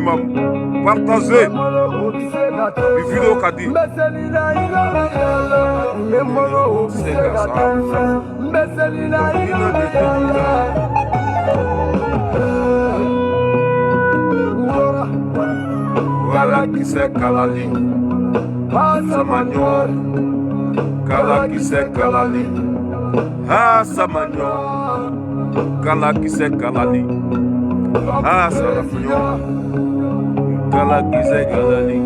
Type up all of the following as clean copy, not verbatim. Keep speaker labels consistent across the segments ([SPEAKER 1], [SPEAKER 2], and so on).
[SPEAKER 1] maximum. Partagez. Les vidéos qu'a dit. Voilà qui c'est Kalali. Samanyo. Kala qui c'est Kalali. Ah Samanyo. Kala qui c'est Kalali. Ah Samanyo. Kala qui c'est Kalali.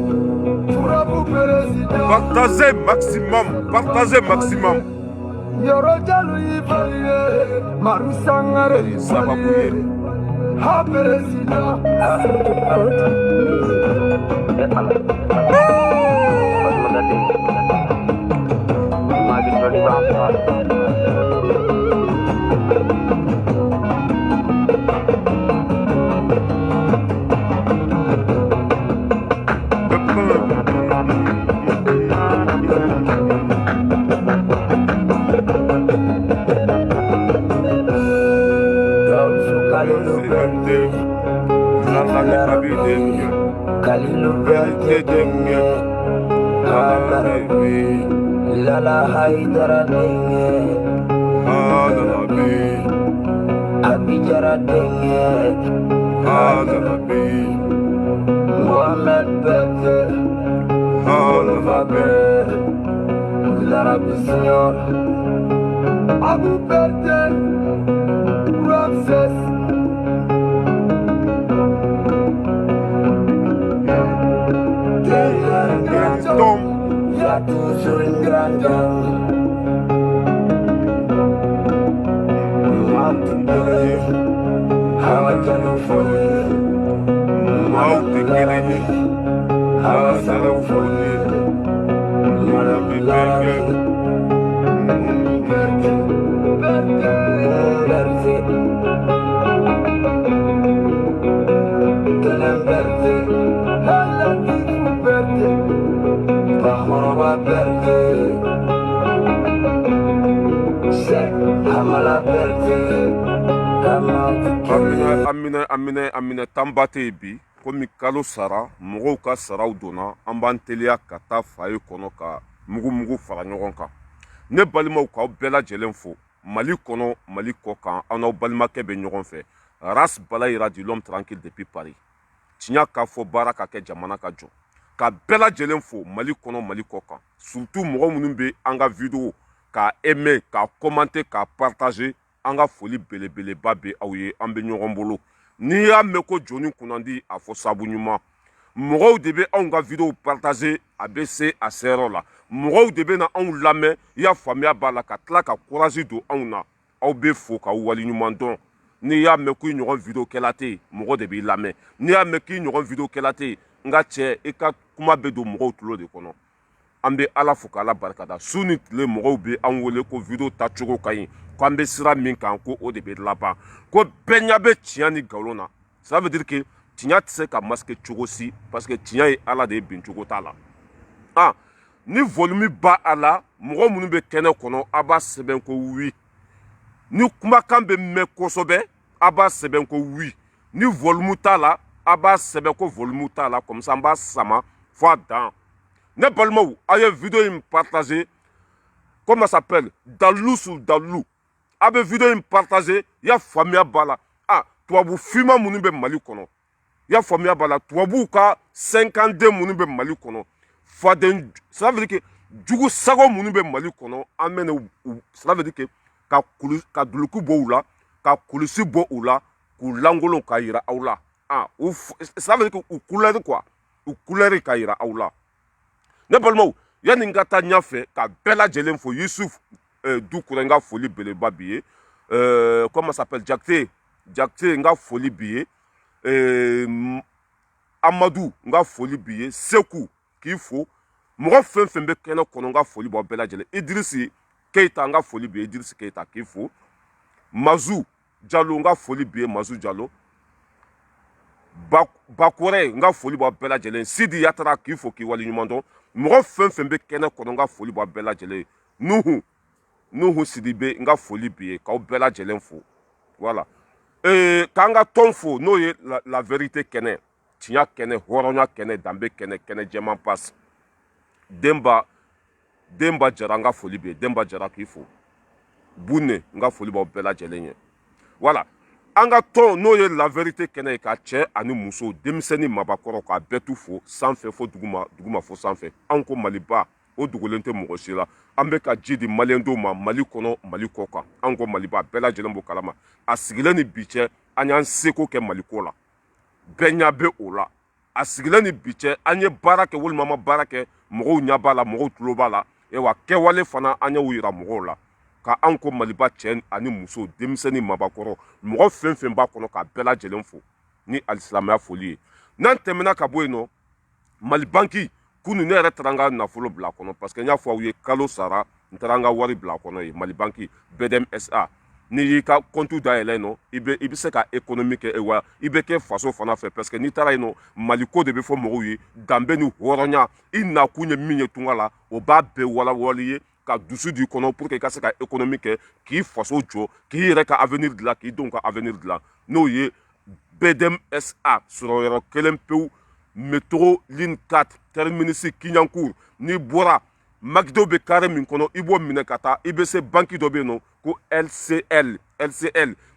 [SPEAKER 1] Partagez maximum. Partagez maximum. Ça va bouillir.
[SPEAKER 2] Lala Haidara Denge Abijara Denge Mohamed Bete L'Arabe Signor Abu Bete Ramses Il y a toujours une grande dame.
[SPEAKER 1] Amina tambate bi komi kalo sara mɔgɔw ka saraw donna an b'an teliya ka taa faye kɔnɔ ka mugu fara ɲɔgɔn kan ne balimaw k'aw bɛɛ lajɛlen fo Mali kɔnɔ Mali kɔ kan an n'aw balimakɛ bɛ ɲɔgɔn fɛ Ras Balayira du l'homme tranquille depuis Paris tiɲɛ k'a fɔ baara ka kɛ jamana ka jɔ ka bɛɛ lajɛlen fo Mali kɔnɔ Mali kɔ kan surtout mɔgɔ minnu bɛ an ka vidéo ka aimer ka commenter ka partager an ka foli belebeleba bɛ aw ye an bɛ ɲɔgɔn bolo n'i y'a mɛn ko jɔnni kunnandi a fɔ sabu ɲuman mɔgɔw de bɛ anw ka vidéo partager a bɛ se a seyɔrɔ la mɔgɔw de bɛ na anw lamɛn i y'a faamuya b'a la ka tila ka courage don anw na aw bɛ fo k'aw waleɲuman dɔn n'i y'a mɛn k'i ɲɔgɔn vidéo kɛla tɛ yen mɔgɔ de b'i lamɛn n'i y'a mɛn k'i ɲɔgɔn vidéo kɛla tɛ yen n ka cɛ i ka kuma bɛ don mɔgɔw tulo de kɔnɔ an bɛ Ala fo k'Ala barikada su ni tile mɔgɔw bɛ an wele ko vidéo tacogo ka ɲi k'an bɛ sira min kan ko o de bɛ laban ko bɛɛ ɲɛ bɛ tiɲɛ ni nkalon na ça veut dire que tiɲɛ tɛ se ka masquer cogo si parce que tiɲɛ ye Ala de ye bin cogo t'a la ni volume b'a a la mɔgɔ minnu bɛ kɛnɛ kɔnɔ a b'a sɛbɛn ko oui ni kumakan bɛ mɛn kosɛbɛ a b'a sɛbɛn ko oui ni volume t'a la a b'a sɛbɛn ko volume t'a la comme ça an b'a sama fo a dan ne balimaw a ye vidéo in partager comment ça s'appelle Dalou sur Dalou a bɛ vidéo in partager i y'a faamuya b'a la tubabu finman minnu bɛ Mali kɔnɔ i y'a faamuya b'a la tubabuw ka 52 minnu bɛ Mali kɔnɔ faden ça veut dire que jugu sago minnu bɛ Mali kɔnɔ an bɛ ça veut dire que ka duluku bɔ u la ka kulusi bɔ u la k'u lankolon k'a yira aw la ça veut dire que u couleur quoi u couleur k'a yira aw la ne balimaw yanni n ka taa ɲɛfɛ ka bɛɛ lajɛlen fo Yusuf Dukure n ka foli beleba b'i ye comment ça s'appelle Jakite n ka foli b'i ye Amadou n ka foli b'i ye Seku k'i fo mɔgɔ fɛn fɛn bɛ kɛnɛ kɔnɔ n ka foli b'aw bɛɛ lajɛlen Idrisi Keita n ka foli b'i ye Idrisi Keita k'i fo Mazu Jalo n ka foli b'i ye Mazu Jalo Bakore n ka foli b'aw bɛɛ lajɛlen Sidi Yatara k'i fo k'i waleɲuman dɔn mɔgɔ fɛn fɛn bɛ kɛnɛ kɔnɔ n ka foli b'aw bɛɛ lajɛlen Nuhu Sidibe n ka foli b'i ye k'aw bɛɛ lajɛlen fo voilà k'an ka tɔn fo n'o ye la vérité kɛnɛ tiɲa kɛnɛ hɔrɔnya kɛnɛ danbe kɛnɛ kɛnɛ jɛman passe Demba Jara n ka foli bɛ Demba Jara k'i fo Bune n ka foli b'aw bɛɛ lajɛlen ye voilà an ka tɔn n'o ye la vérité kɛnɛ ye ka cɛ ani muso denmisɛnnin mabakɔrɔ k'a bɛɛ tu fo sanfɛ fo duguma fo sanfɛ an ko Maliba o dogolen tɛ mɔgɔ si la an bɛ ka ji di maliyɛndenw ma Mali kɔnɔ Mali kɔ kan an ko Maliba bɛɛ lajɛlen b'o kalama a sigilen ni bi cɛ an y'an seko kɛ Mali ko la bɛɛ ɲɛ bɛ o la a sigilen ni bi cɛ an ye baara kɛ walima an ma baara kɛ mɔgɔw ɲɛ b'a la mɔgɔw tulo b'a la wa kɛwale fana an y'o yira mɔgɔw la ka an ko Maliba cɛ ani muso denmisɛnnin mabakɔrɔ mɔgɔ fɛn fɛn b'a kɔnɔ k'a bɛɛ lajɛlen fo ni alisilamɛya foli ye n'an tɛmɛna ka bɔ yen nɔ Mali banki kunu ne yɛrɛ taara n ka nafolo bila a kɔnɔ parce que n y'a fɔ aw ye kalo sara n taara n ka wari bila a kɔnɔ ye Mali banki BDM SA n'i y'i ka compte dayɛlɛ yen nɔ i bɛ se ka économie kɛ wa i bɛ kɛ faso fana fɛ parce que n'i taara yen nɔ Mali ko de bɛ fɔ mɔgɔw ye danbe ni hɔrɔnya i nakun ye min ye tunga la o b'a bɛɛ walawali ye ka dusu d'i kɔnɔ pour que i ka se ka économie kɛ k'i faso jɔ k'i yɛrɛ ka avenir dilan k'i denw ka avenir dilan n'o ye BDM SA sɔrɔyɔrɔ kelen pewu métro ligne 4 terminus Kiɲancourt n'i bɔra Magdo bɛ carré min kɔnɔ i b'o minɛ ka taa i bɛ se banque dɔ bɛ yen nɔ ko LCL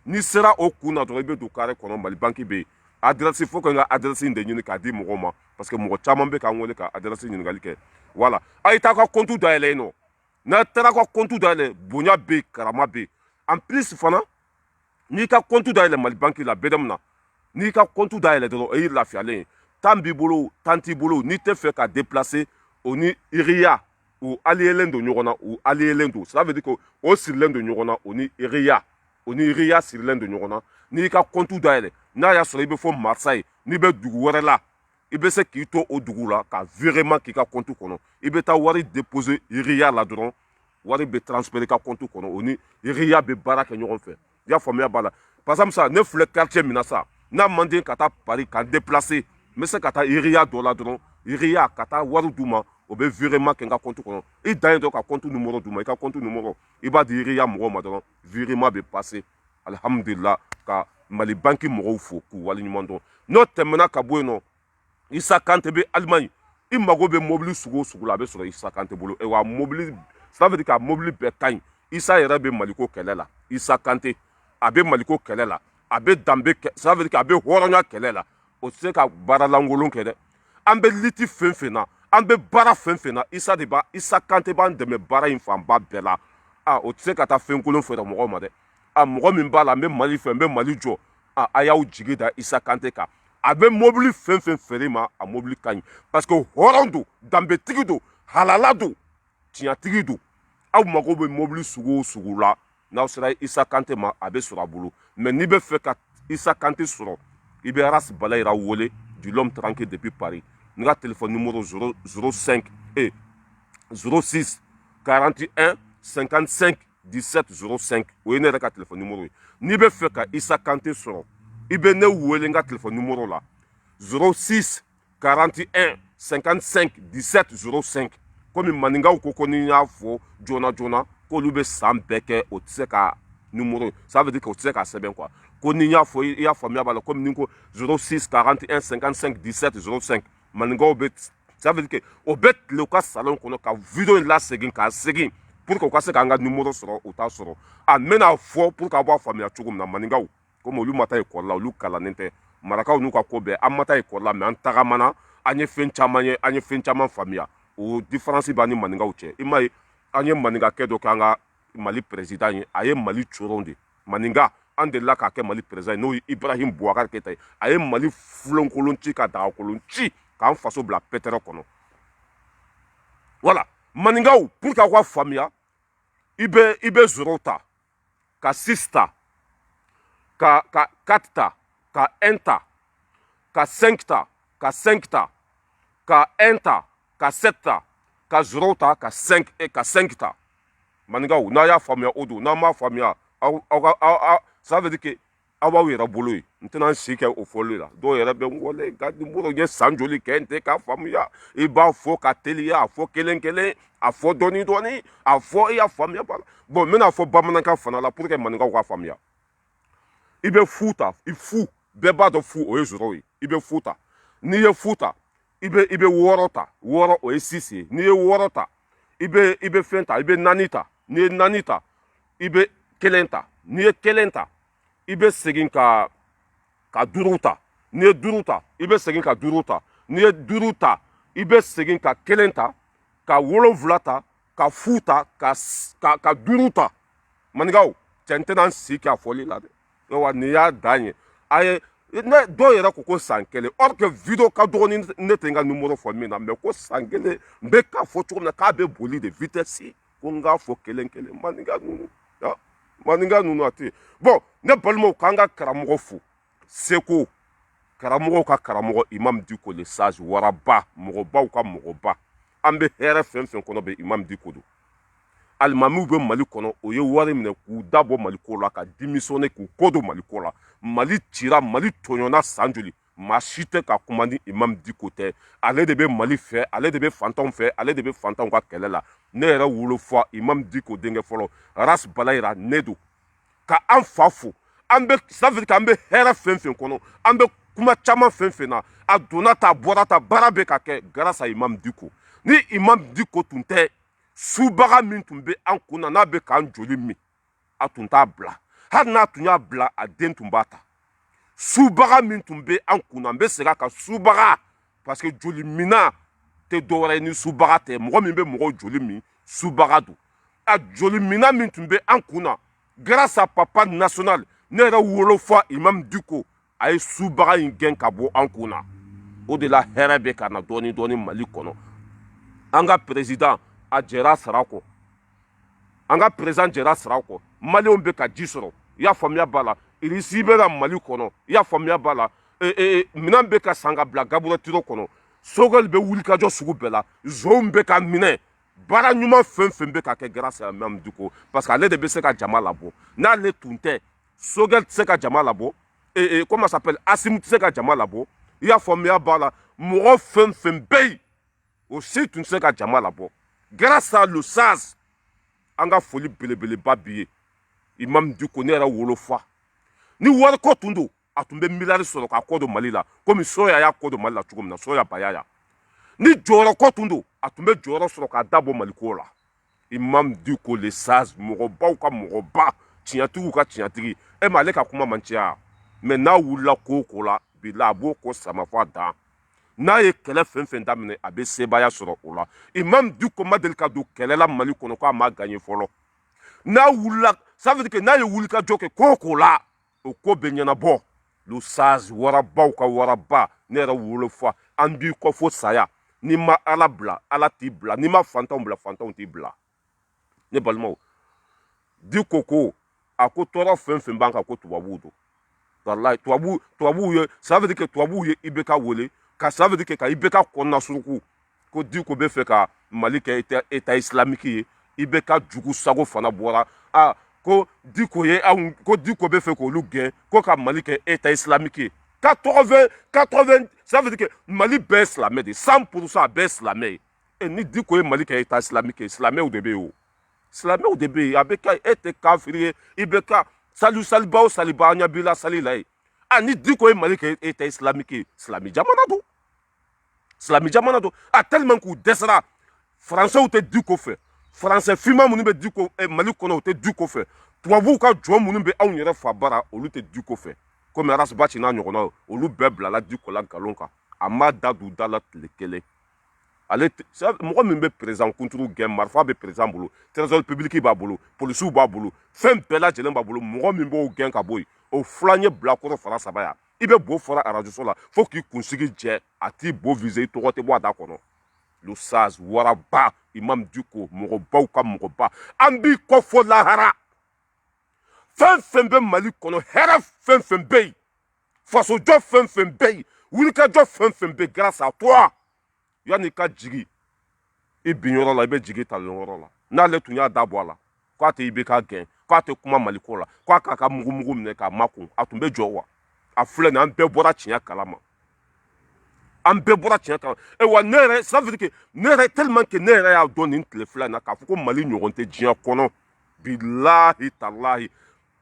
[SPEAKER 1] n'i sera o kun na dɔrɔn i bɛ don carré kɔnɔ Mali banque bɛ yen adresse fo ka n ka adresse in de ɲini k'a di mɔgɔw ma parce que mɔgɔ caman bɛ k'an wele ka adresse ɲininkali kɛ voilà a' ye taa ka compte dayɛlɛ yen nɔ n'a taara ka compte dayɛlɛ bonya bɛ yen karama bɛ yen en plus fana n'i ka compte dayɛlɛ Mali banque la BDM na n'i ka compte dayɛlɛ dɔrɔn o y'i lafiyalen ye temps b'i bolo temps t'i bolo n'i tɛ fɛ ka déplacer o ni iriya o aliyelen don ɲɔgɔn na o aliyelen don ça veut dire que o sirilen don ɲɔgɔn na o ni iriya sirilen don ɲɔgɔn na n'i ka compte dayɛlɛ n'a y'a sɔrɔ i bɛ fɔ Marseille n'i bɛ dugu wɛrɛ la i bɛ se k'i to o dugu la ka virement k'i ka compte kɔnɔ i bɛ taa wari déposer iriya la dɔrɔn wari bɛ transférer i ka compte kɔnɔ o ni iriya bɛ baara kɛ ɲɔgɔn fɛ i y'a faamuya b'a la par exemple sa ne filɛ quartier min na sa n'a man di ka taa Paris ka déplacer n bɛ se ka taa iriya dɔ la dɔrɔn iriya ka taa wari d'u ma o bɛ virement kɛ n ka compte kɔnɔ i dan ye dɔrɔn ka compte numéro d'u ma i ka compte numéro i b'a di iriya mɔgɔw ma dɔrɔn virement bɛ passer alhamdulillah ka Mali banque mɔgɔw fo k'u waleɲuman dɔn n'o tɛmɛna ka bɔ yen nɔ Issa Kante bɛ Allemagne i mago bɛ mobili sugu o sugu la a bɛ sɔrɔ Issa Kante bolo wa mobili ça veut dire que a mobili bɛɛ ka ɲi Issa yɛrɛ bɛ Maliko kɛlɛ la Issa Kante a bɛ Maliko kɛlɛ la a bɛ danbe ça veut dire que a bɛ hɔrɔnya kɛlɛ la o tɛ se ka baara lankolon kɛ dɛ an bɛ liti fɛn fɛn na an bɛ baara fɛn fɛn na Issa Kante b'an dɛmɛ baara in fanba bɛɛ la o tɛ se ka taa fɛn kolon feere mɔgɔw ma dɛ mɔgɔ min b'a la n bɛ Mali fɛ n bɛ Mali jɔ a y'aw jigi da Issa Kante kan a bɛ mobili fɛn fɛn feere ma a mobili ka ɲi parce que hɔrɔn don danbetigi don halala don tiɲɛtigi don aw mago bɛ mobili sugu o sugu la n'aw sera Issa Kante ma a bɛ sɔrɔ a bolo mais n'i bɛ fɛ ka Issa Kante sɔrɔ i bɛ Aras Balayira wele du l'homme tranquille depuis Paris n ka téléphone numéro 05 06 41 55 17 05 o ye ne yɛrɛ ka téléphone numéro ye n'i bɛ fɛ ka Issa Kante sɔrɔ i bɛ ne wele n ka téléphone numéro la 06 41 55 17 05 komi maninkaw ko ni n y'a fɔ joona joona k'olu bɛ san bɛɛ kɛ o tɛ se ka numéro ça veut dire que o tɛ se ka sɛbɛn quoi ko ni n y'a fɔ i y'a faamuya b'a la komi ni ko 06 41 55 17 05 maninkaw bɛ ça veut dire que o bɛ tile u ka salon kɔnɔ ka video in lasegin k'a segin pour que u ka se k'an ka numéro sɔrɔ u t'a sɔrɔ n bɛna fɔ pour que aw b'a faamuya cogo min na maninkaw komi olu ma taa ekɔli la olu kalannen tɛ marakaw n'u ka ko bɛɛ an ma taa ekɔli la mais an tagamana an ye fɛn caman ye an ye fɛn caman faamuya o différence b'an ni maninkaw cɛ i m'a ye an ye maninkakɛ dɔ kɛ an ka Mali président ye a ye Mali coron de maninka an delila k'a kɛ Mali président ye n'o ye Ibrahim Boubacar Keita ye a ye Mali fulonkolon ci ka dagakolon ci k'an faso bila pɛtɛrɛ kɔnɔ voilà maninkaw pour que aw ka faamuya i bɛ zoro ta ka 6 ta ka 4 ta ka 1 ta ka 5 ta ka 5 ta ka 1 ta ka 7 ta ka 0 ta ka 5 ta maninkaw n'a y'a faamuya o don n'a m'a faamuya aw ça veut dire que aw b'aw yɛrɛ bolo ye n tɛna n si kɛ o fɔli la dɔw yɛrɛ bɛ n wele ka numéro ye san joli kɛ n tɛ k'a faamuya i b'a fɔ ka teliya a fɔ kelen kelen a fɔ dɔɔni dɔɔni a fɔ i y'a faamuya b'a la bon n bɛna fɔ bamanankan fana la pour que maninkaw k'a faamuya i bɛ fu ta i fu bɛɛ b'a dɔn fu o ye zoro ye i bɛ fu ta n'i ye fu ta i bɛ wɔɔrɔ ta wɔɔrɔ o ye 6 ye n'i ye wɔɔrɔ ta i bɛ fɛn ta i bɛ 4 ta n'i ye 4 ta i bɛ 1 ta n'i ye 1 ta i bɛ segin ka 5 ta n'i ye 5 ta i bɛ segin ka 5 ta n'i ye 5 ta i bɛ segin ka 1 ta ka 7 ta ka fu ta ka 5 ta maninkaw cɛ n tɛna n si kɛ a fɔli la dɛ wa nin y'a dan ye a ye ne dɔw yɛrɛ ko san 1 or que video ka dɔgɔ ni ne tɛ n ka numéro fɔ min na mais ko san 1 n bɛ k'a fɔ cogo min na k'a bɛ boli de vitesse ko n k'a fɔ kelen kelen maninka ninnu maninka ninnu a tɛ yen bon ne balimaw k'an ka karamɔgɔ fo seko karamɔgɔw ka karamɔgɔ imam diko le sage waraba mɔgɔbaw ka mɔgɔba an bɛ hɛrɛ fɛn fɛn kɔnɔ bɛ imam diko don alimamiw bɛ mali kɔnɔ o ye wari minɛ k'u dabɔ mali ko la ka démissionner k'u kɔ don mali ko la mali cira mali tɔɲɔnna san joli maa si tɛ ka kuma ni imam diko tɛ ale de bɛ mali fɛ ale de bɛ fantanw fɛ ale de bɛ fantanw ka kɛlɛ la ne yɛrɛ wolo fɔ imam diko denkɛ fɔlɔ ras balayira ne don ka an fa fo an bɛ ça veut dire k'an bɛ hɛrɛ fɛn fɛn kɔnɔ an bɛ kuma caman fɛn fɛn na a donna ta a bɔra ta baara bɛ ka kɛ grâce à imam diko ni imam diko tun tɛ subaga min tun bɛ an kun na n'a bɛ k'an joli min a tun t'a bila hali n'a tun y'a bila a den tun b'a ta subaga min tun bɛ an kun na n bɛ segin a kan subaga parce que joli mina tɛ dɔwɛrɛ ye ni subaga tɛ mɔgɔ min bɛ mɔgɔw joli min subaga don a joli mina min tun bɛ an kun na grâce à papa national ne yɛrɛ wolofa imam diko a ye subaga in gɛn ka bɔ an kun na o de la hɛrɛ bɛ ka na dɔɔni dɔɔni mali kɔnɔ an ka président a jɛra sara kɔ an ka président jɛra sara kɔ maliyɛnw bɛ ka ji sɔrɔ i y'a faamuya b'a la irisi bɛ na mali kɔnɔ i y'a faamuya b'a la minɛn bɛ ka san ka bila gaburɛtiro kɔnɔ sogɛli bɛ wulikajɔ sugu bɛɛ la zonw bɛ ka minɛ baara ɲuman fɛn fɛn bɛ ka kɛ grâce à imam diko parce que ale de bɛ se ka jama labɔ n'ale tun tɛ sogɛli tɛ se ka jama labɔ comment ça s'appelle asimu tɛ se ka jama labɔ i y'a faamuya b'a la mɔgɔ fɛn fɛn bɛ yen o si tun tɛ se ka jama labɔ grâce à le sage an ka foli belebeleba bi ye imam diko ne yɛrɛ wolofa ni wariko tun don a tun bɛ miliyari sɔrɔ k'a kɔ don mali la komi soya y'a kɔ don mali la cogo min na soya bayaya ni jɔyɔrɔko tun don a tun bɛ jɔyɔrɔ sɔrɔ k'a dabɔ maliko la imam diko le sage mɔgɔbaw ka mɔgɔba tiɲɛtigiw ka tiɲɛtigi e ma ale ka kuma man caya mais n'a wulila ko o ko la bi la a b'o ko sama fɔ a dan n'a ye kɛlɛ fɛn fɛn daminɛ a bɛ sebaya sɔrɔ o la imam diko ma deli ka don kɛlɛ la mali kɔnɔ k'a ma gagné fɔlɔ n'a wulila ça veut dire que n'a ye wulikajɔ kɛ ko o ko la o ko bɛ ɲɛnabɔ le sage warabaw ka waraba ne yɛrɛ wolofa an b'i kɔ fo saya n'i ma ala bila ala t'i bila n'i ma fantanw bila fantanw t'i bila ne balimaw diko ko a ko tɔɔrɔ fɛn fɛn b'an kan ko tubabuw don walayi tubabuw ye ça veut dire que tubabuw ye IBK wele ka ça veut dire que ka IBK kɔnɔna suruku ko diko bɛ fɛ ka mali kɛ état islamique ye IBK jugu sago fana bɔra ko diko ye ko diko bɛ fɛ k'olu gɛn ko ka mali kɛ état islamique ye 80 ça veut dire que mali bɛɛ ye silamɛ de 100% a bɛɛ ye silamɛ ye ni diko ye mali kɛ état islamique ye silamɛw de bɛ yen o silamɛw de bɛ yen a bɛ kɛ e tɛ kafiri ye IBK saliba o saliba an ɲɛ b'i la sali la ye ni diko ye mali kɛ état islamique ye silamɛ jamana don silamɛ jamana don tellement k'u dɛsɛra français tɛ diko fɛ français finman minnu bɛ diko mali kɔnɔ u tɛ diko fɛ tubabuw ka jɔn minnu bɛ anw yɛrɛ fa bara olu tɛ diko fɛ komi arasibaci n'a ɲɔgɔnnaw olu bɛɛ bilala diko la nkalon kan a ma da d'u da la tile kelen ale mɔgɔ min bɛ président kunturu gɛn marifa bɛ président bolo trésor public b'a bolo polisiw b'a bolo fɛn bɛɛ lajɛlen b'a bolo mɔgɔ min b'o gɛn ka bɔ yen o filanan ye bilakɔrɔ fara saba yan i bɛ bo fara arajoso la fo k'i kunsigi jɛ a t'i bo visé i tɔgɔ tɛ bɔ a da kɔnɔ le sage waraba imam diko mɔgɔbaw ka mɔgɔba an b'i kɔ fɔ lahara fɛn fɛn bɛ mali kɔnɔ hɛrɛ fɛn fɛn bɛ yen fasojɔ fɛn fɛn bɛ yen wulikajɔ fɛn fɛn bɛ yen grâce à toi yanni ka jigi i bin yɔrɔ la i bɛ jigi talon yɔrɔ la n'ale tun y'a dabɔ a la k'a tɛ IBK gɛn k'a tɛ kuma maliko la k'a k'a ka mugumugu minɛ k'a makun a tun bɛ jɔ wa a filɛ nin an bɛɛ bɔra tiɲɛ kalama an bɛɛ bɔra tiɲɛ kalama wa ne yɛrɛ ça veut dire que ne yɛrɛ tellement que ne yɛrɛ y'a dɔn nin tile fila in na k'a fɔ ko mali ɲɔgɔn tɛ diɲɛ kɔnɔ bilahi talahi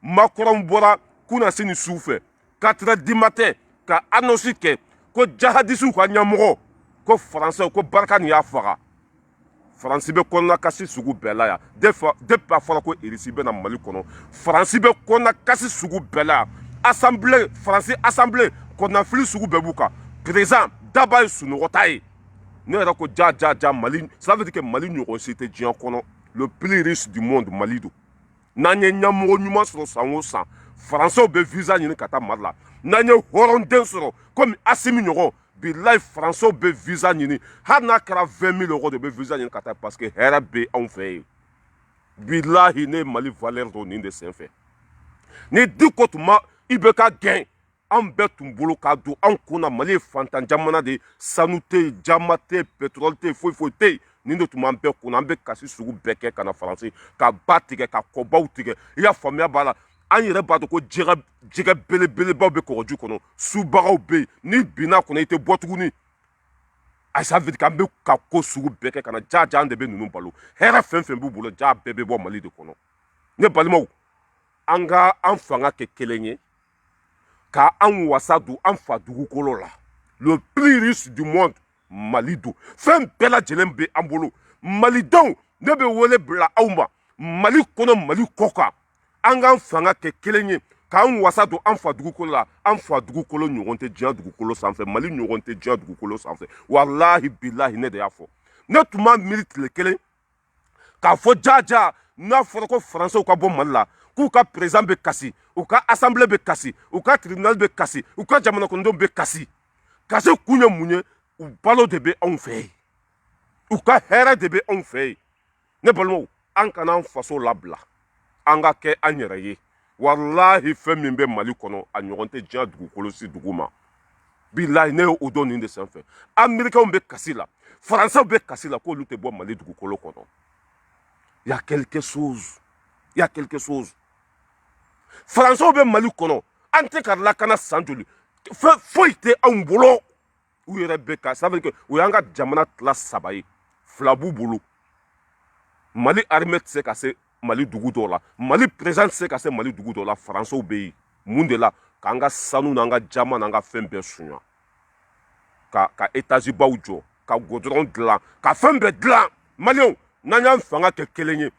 [SPEAKER 1] Macron bɔra kunasini su fɛ 4 heures du matin ka annonce kɛ ko jahadisiw ka ɲɛmɔgɔ ko faransɛw ko barika nin y'a faga faransi bɛ kɔnɔna kasi sugu bɛɛ la yan depuis a fɔra ko irisi bɛna mali kɔnɔ faransi bɛ kɔnɔna kasi sugu bɛɛ la yan assemblée faransi assemblée kɔnɔnafili sugu bɛɛ b'u kan président daba ye sunɔgɔta ye ne yɛrɛ ko ja mali ça veut dire que mali ɲɔgɔn si tɛ diɲɛ kɔnɔ le plus riche du monde mali don n'an ye ɲɛmɔgɔ ɲuman sɔrɔ san o san faransɛw bɛ visa ɲini ka taa mali la n'an ye hɔrɔnden sɔrɔ komi asimi ɲɔgɔn bilayi faransɛw bɛ visa ɲini hali n'a kɛra 20 000 euros de bɛ visa ɲini ka taa parce que hɛrɛ bɛ anw fɛ yen bilahi ne ye mali valeur dɔn nin de senfɛ ni Diko tun ma IBK gɛn an bɛɛ tun bolo k'a don anw kun na mali ye fantan jamana de ye sanu tɛ yen jama tɛ yen pétrole tɛ yen foyi foyi tɛ yen nin de tun b'an bɛɛ kun na an bɛ kasi sugu bɛɛ kɛ ka na faransi ka ba tigɛ ka kɔbaw tigɛ i y'a faamuya b'a la an yɛrɛ b'a dɔn ko jɛgɛ belebelebaw bɛ kɔgɔji kɔnɔ subagaw bɛ yen ni binna kɔnɔ i tɛ bɔ tuguni a ça veut dire k'an bɛ ka ko sugu bɛɛ kɛ ka na ja an de bɛ ninnu balo hɛrɛ fɛn fɛn b'u bolo ja bɛɛ bɛ bɔ mali de kɔnɔ ne balimaw an ka an fanga kɛ kelen ye ka an wasa don an fa dugukolo la le plus riche du monde mali don fɛn bɛɛ lajɛlen bɛ an bolo malidenw ne bɛ wele bila aw ma mali kɔnɔ mali kɔ kan an k'an fanga kɛ kelen ye k'an wasa don an fa dugukolo la an fa dugukolo ɲɔgɔn tɛ diɲɛ dugukolo sanfɛ mali ɲɔgɔn tɛ diɲɛ dugukolo sanfɛ walahi bilahi ne de y'a fɔ ne tun b'a miiri tile kelen k'a fɔ ja n'a fɔra ko faransɛw ka bɔ mali la k'u ka président bɛ kasi u ka assemblée bɛ kasi u ka tribunal bɛ kasi u ka jamana kɔnɔdenw bɛ kasi kasi kun ye mun ye u balo de bɛ anw fɛ yen u ka hɛrɛ de bɛ anw fɛ yen ne balimaw an kana an faso labila an ka kɛ an yɛrɛ ye walahi fɛn min bɛ mali kɔnɔ a ɲɔgɔn tɛ diɲɛ dugukolo si dugu ma bilahi ne ye o dɔn nin de sanfɛ américains bɛ kasi la faransɛw bɛ kasi la k'olu tɛ bɔ mali dugukolo kɔnɔ y a quelque chose faransɛw bɛ mali kɔnɔ an tɛ ka lakana san joli foyi tɛ anw bolo u yɛrɛ bɛ ka ça veut dire que o y'an ka jamana tila saba ye fila b'u bolo mali armée tɛ se ka se mali dugu dɔw la mali président tɛ se ka se mali dugu dɔw la faransɛw bɛ yen mun de la k'an ka sanu n'an ka jama n'an ka fɛn bɛɛ suɲa ka étage baw jɔ ka goudron dilan ka fɛn bɛɛ dilan maliyɛnw n'an y'an fanga kɛ kelen ye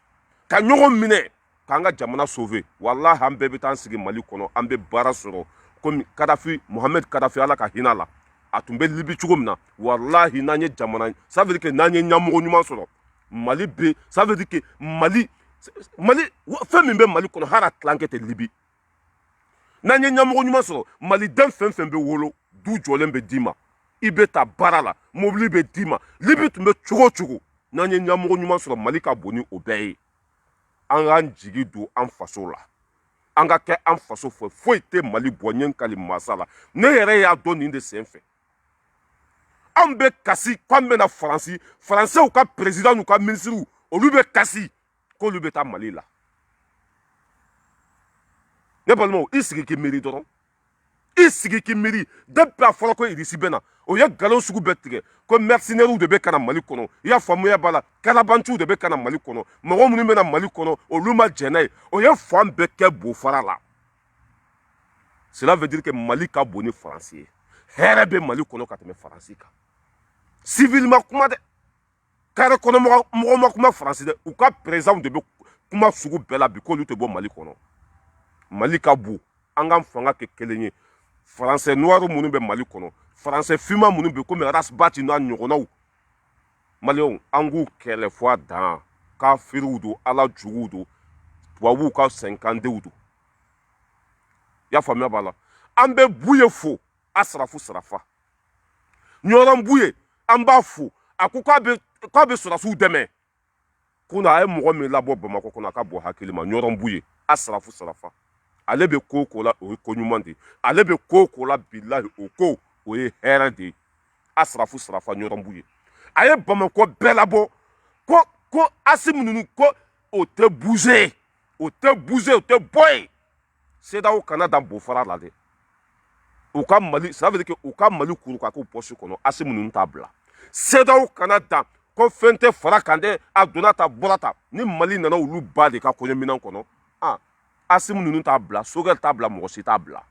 [SPEAKER 1] ka ɲɔgɔn minɛ k'an ka jamana sauver walahi an bɛɛ bɛ taa an sigi mali kɔnɔ an bɛ baara sɔrɔ komi kadafi mohamed kadafi ala ka hinɛ la a tun bɛ libi cogo min na walahi n'an ye jamana ça veut dire que n'an ye ɲɛmɔgɔ ɲuman sɔrɔ mali bɛ ça veut dire que mali fɛn min bɛ mali kɔnɔ hali a tilankɛ tɛ libi n'an ye ɲɛmɔgɔ ɲuman sɔrɔ maliden fɛn fɛn bɛ wolo du jɔlen bɛ d'i ma i bɛ ta baara la mobili bɛ d'i ma libi tun bɛ cogo o cogo n'an ye ɲɛmɔgɔ ɲuman sɔrɔ mali ka bon ni o bɛɛ ye an k'an jigi don an faso la an ka kɛ an faso fɛ foyi tɛ mali bɔ ɲɛ kali masa la ne yɛrɛ y'a dɔn nin de senfɛ an bɛ kasi k'an bɛna faransɛw ka président n'u ka ministres olu bɛ kasi k'olu bɛ taa mali la ne balimaw i sigi k'i miiri dɔrɔn i sigi k'i miiri depuis a fɔra ko irisi bɛ na o ye nkalon sugu bɛɛ tigɛ ko mercenaires de bɛ ka na mali kɔnɔ i y'a faamuya b'a la kalabanciw de bɛ ka na mali kɔnɔ mɔgɔ minnu bɛ na mali kɔnɔ olu ma jɛn n'a ye o ye fan bɛɛ kɛ bofara la cela veut dire que mali ka bon ni faransi ye hɛrɛ bɛ mali kɔnɔ ka tɛmɛ faransi kan civil ma kuma dɛ carré kɔnɔ mɔgɔ ma kuma faransi dɛ u ka président de bɛ kuma sugu bɛɛ la bi k'olu tɛ bɔ mali kɔnɔ mali ka bon an k'an fanga kɛ kelen ye français noir minnu bɛ mali kɔnɔ français finman minnu bɛ komi rasbati n'a ɲɔgɔnnaw maliyɛnw an k'u kɛlɛ fɔ a dan kafiriw don ala juguw don tubabuw ka sɛnkandenw don i y'a faamuya b'a la an bɛ buye fo a sarafa ɲɔrɔn buye an b'a fo a ko k'a bɛ sɔrɔsiw dɛmɛ ko na a ye mɔgɔ min labɔ bamakɔ kɔnɔ a ka bɔ hakili ma ɲɔrɔn buye a sarafa ale bɛ ko o ko la o ye ko ɲuman de ye ale bɛ ko o ko la bilahi o ko o ye hɛrɛ de ye a sarafa ɲɔrɔn buye a ye bamakɔ bɛɛ labɔ ko asimu ninnu ko o tɛ bouger o tɛ bɔ yen CEDEAO kana dan bofara la dɛ u ka mali ça veut dire que u ka mali kuru ka k'u poche kɔnɔ asimu ninnu t'a bila CEDEAO kana dan ko fɛn tɛ fara kan dɛ a donna ta bɔra ta ni mali nana olu ba de ka kɔɲɔminɛn kɔnɔ asimu ninnu t'a bila sogɛl t'a bila mɔgɔ si t'a bila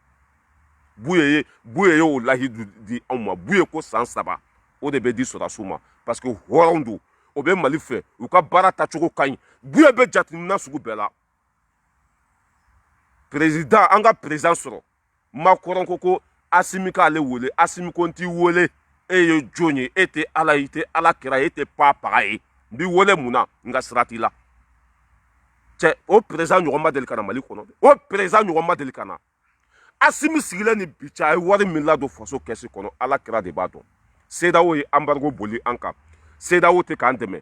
[SPEAKER 1] buye ye o lahidu di anw ma buye ko san 3 o de bɛ di sɔrɔdasiw ma parce que hɔrɔnw don o bɛ Mali fɛ u ka baara tacogo ka ɲi buye bɛ jateminɛ sugu bɛɛ la président an ka président sɔrɔ Macron ko Asimi k'ale wele Asimi ko n t'i wele e ye jɔn ye e tɛ Ala ye i tɛ Ala kira ye e tɛ paga ye n b'i wele mun na n ka sira t'i la cɛ o président ɲɔgɔn ma deli ka na Mali kɔnɔ dɛ o président ɲɔgɔn ma deli ka na Asimi sigilen ni bi cɛ a ye wari min ladon faso kɛsi kɔnɔ Ala kira de b'a dɔn CEDEAO ye embargo boli an kan CEDEAO tɛ k'an dɛmɛ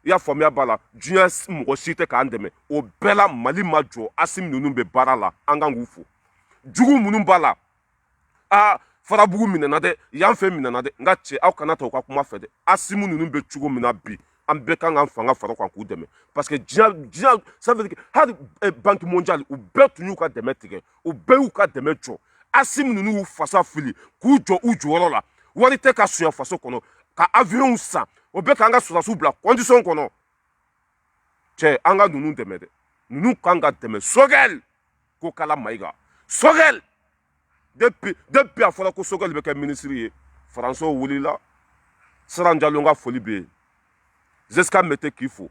[SPEAKER 1] i y'a faamuya b'a la diɲɛ mɔgɔ si tɛ k'an dɛmɛ o bɛɛ la Mali ma jɔ Asimi ninnu bɛ baara la an kan k'u fo jugu minnu b'a la farabugu minɛna dɛ yan fɛ minɛna dɛ nka cɛ aw kana ta u ka kuma fɛ dɛ Asimi ninnu bɛ cogo min na bi an bɛɛ kan k'an fanga fara kan k'u dɛmɛ parce que diɲɛ ça veut dire que hali banque mondiale u bɛɛ tun y'u ka dɛmɛ tigɛ u bɛɛ y'u ka dɛmɛ jɔ Asimi ninnu y'u fasa fili k'u jɔ u jɔyɔrɔ la wari tɛ ka suɲɛ faso kɔnɔ ka avion san o bɛɛ k'an ka sɔrɔdasiw bila condition kɔnɔ cɛ an ka ninnu dɛmɛ dɛ ninnu kan ka dɛmɛ Sogɛl ko Kala Mayiga Sogɛl depuis a fɔra ko Sogɛl bɛ kɛ ministre ye François wulila Siran Jalo ka foli bɛ yen Zeska Mete k'i fo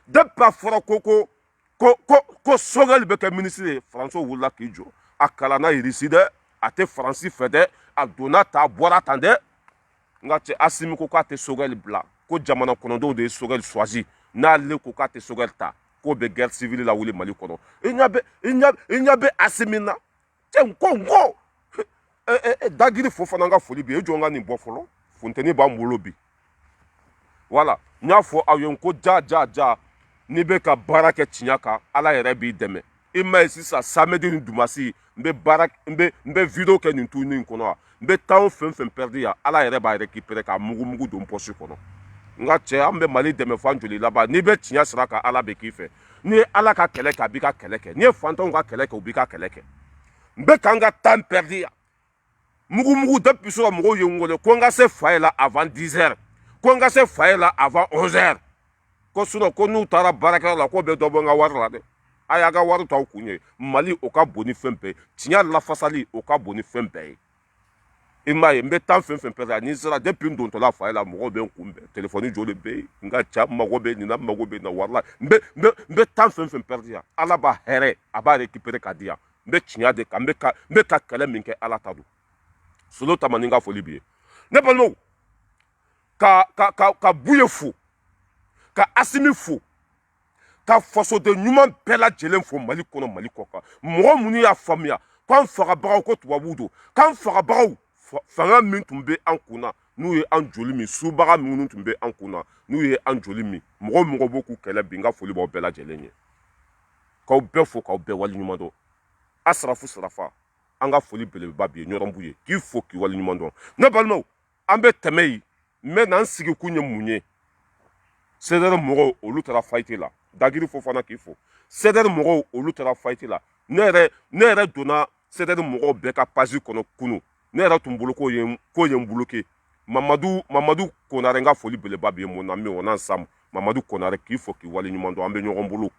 [SPEAKER 1] depuis a fɔra ko Sogɛl bɛ kɛ ministre ye François wulila k'i jɔ a kalanna Irisi dɛ a tɛ Faransi fɛ dɛ a donna tan a bɔra tan dɛ nka cɛ Asimi ko k'a tɛ Sogɛl bila ko jamana kɔnɔdenw de ye Sogɛl choisi n'ale ko k'a tɛ Sogɛl ta k'o bɛ guerre civile la wuli Mali kɔnɔ i ɲɛ bɛ Asimi na cɛ n ko Dagiri Fofana ka foli bɛ yen e jɔ n ka nin bɔ fɔlɔ funteni b'an bolo bi voilà n y'a fɔ aw ye ko ja n'i bɛ ka baara kɛ tiɲɛ kan Ala yɛrɛ b'i dɛmɛ i ma ye sisan samedi ni dimanche n bɛ video kɛ nin tuni in kɔnɔ wa n bɛ temps fɛn perdre yan Ala yɛrɛ b'a récupérer k'a mugu don poche kɔnɔ nka cɛ an bɛ Mali dɛmɛ fo an joli laban n'i bɛ tiɲɛ sira kan Ala bɛ k'i fɛ n'i ye Ala ka kɛlɛ kɛ a b'i ka kɛlɛ kɛ n'i ye fantanw ka kɛlɛ kɛ u b'i ka kɛlɛ kɛ n bɛ k'an ka temps perdre yan mugu depuis so mɔgɔw ye n wele ko n ka se faye la avant 10 heures ko n ka se faye la avant 11 heures ko sinon ko n'u taara baarakɛyɔrɔ la ko bɛ dɔ bɔ n ka wari la dɛ a y'a ka wari t'aw kun ye Mali o ka bon ni fɛn bɛɛ ye tiɲɛ lafasali o ka bon ni fɛn bɛɛ ye i m'a ye n bɛ temps fɛn perdre ni sera depuis n dontɔla faye la mɔgɔw bɛ n kunbɛn téléphone joli bɛ yen n ka cɛ mago bɛ nin na n mago bɛ nin na walahi n bɛ temps fɛn perdre yan Ala b'a hɛrɛ a b'a récupérer ka di yan n bɛ tiɲɛ de kan n bɛ ka kɛlɛ min kɛ Ala ta don solo tamani ka foli b'i ye ne balimaw ka buye fo ka Asimi fo ka fasoden ɲuman bɛɛ lajɛlen fo Mali kɔnɔ Mali kɔ kan mɔgɔ minnu y'a faamuya k'an fagabagaw ko tubabuw don k'an fagabagaw fanga min tun bɛ an kunna n'u ye an joli min subaga minnu tun bɛ an kunna n'u ye an joli min mɔgɔ b'u k'u kɛlɛ bi n ka foli b'aw bɛɛ lajɛlen ye k'aw bɛɛ fo k'aw bɛɛ waleɲuman dɔn Asrafu Sarafa an ka foli belebeleba bi ye ɲɔrɔnbu ye k'i fo k'i waleɲuman dɔn ne balimaw an bɛ tɛmɛ yen n bɛ na n sigi kun ye mun ye CDR mɔgɔw olu taara fayite la Dagiri Fofana k'i fo CDR mɔgɔw olu taara fayite la ne yɛrɛ donna CDR mɔgɔw bɛɛ ka page kɔnɔ kunu ne yɛrɛ tun bolo k'o ye n bloqué Mamadu Konare n ka foli belebeleba bi ye mon ami on ensemble Mamadu Konare k'i fo k'i waleɲuman dɔn an bɛ ɲɔgɔn bolo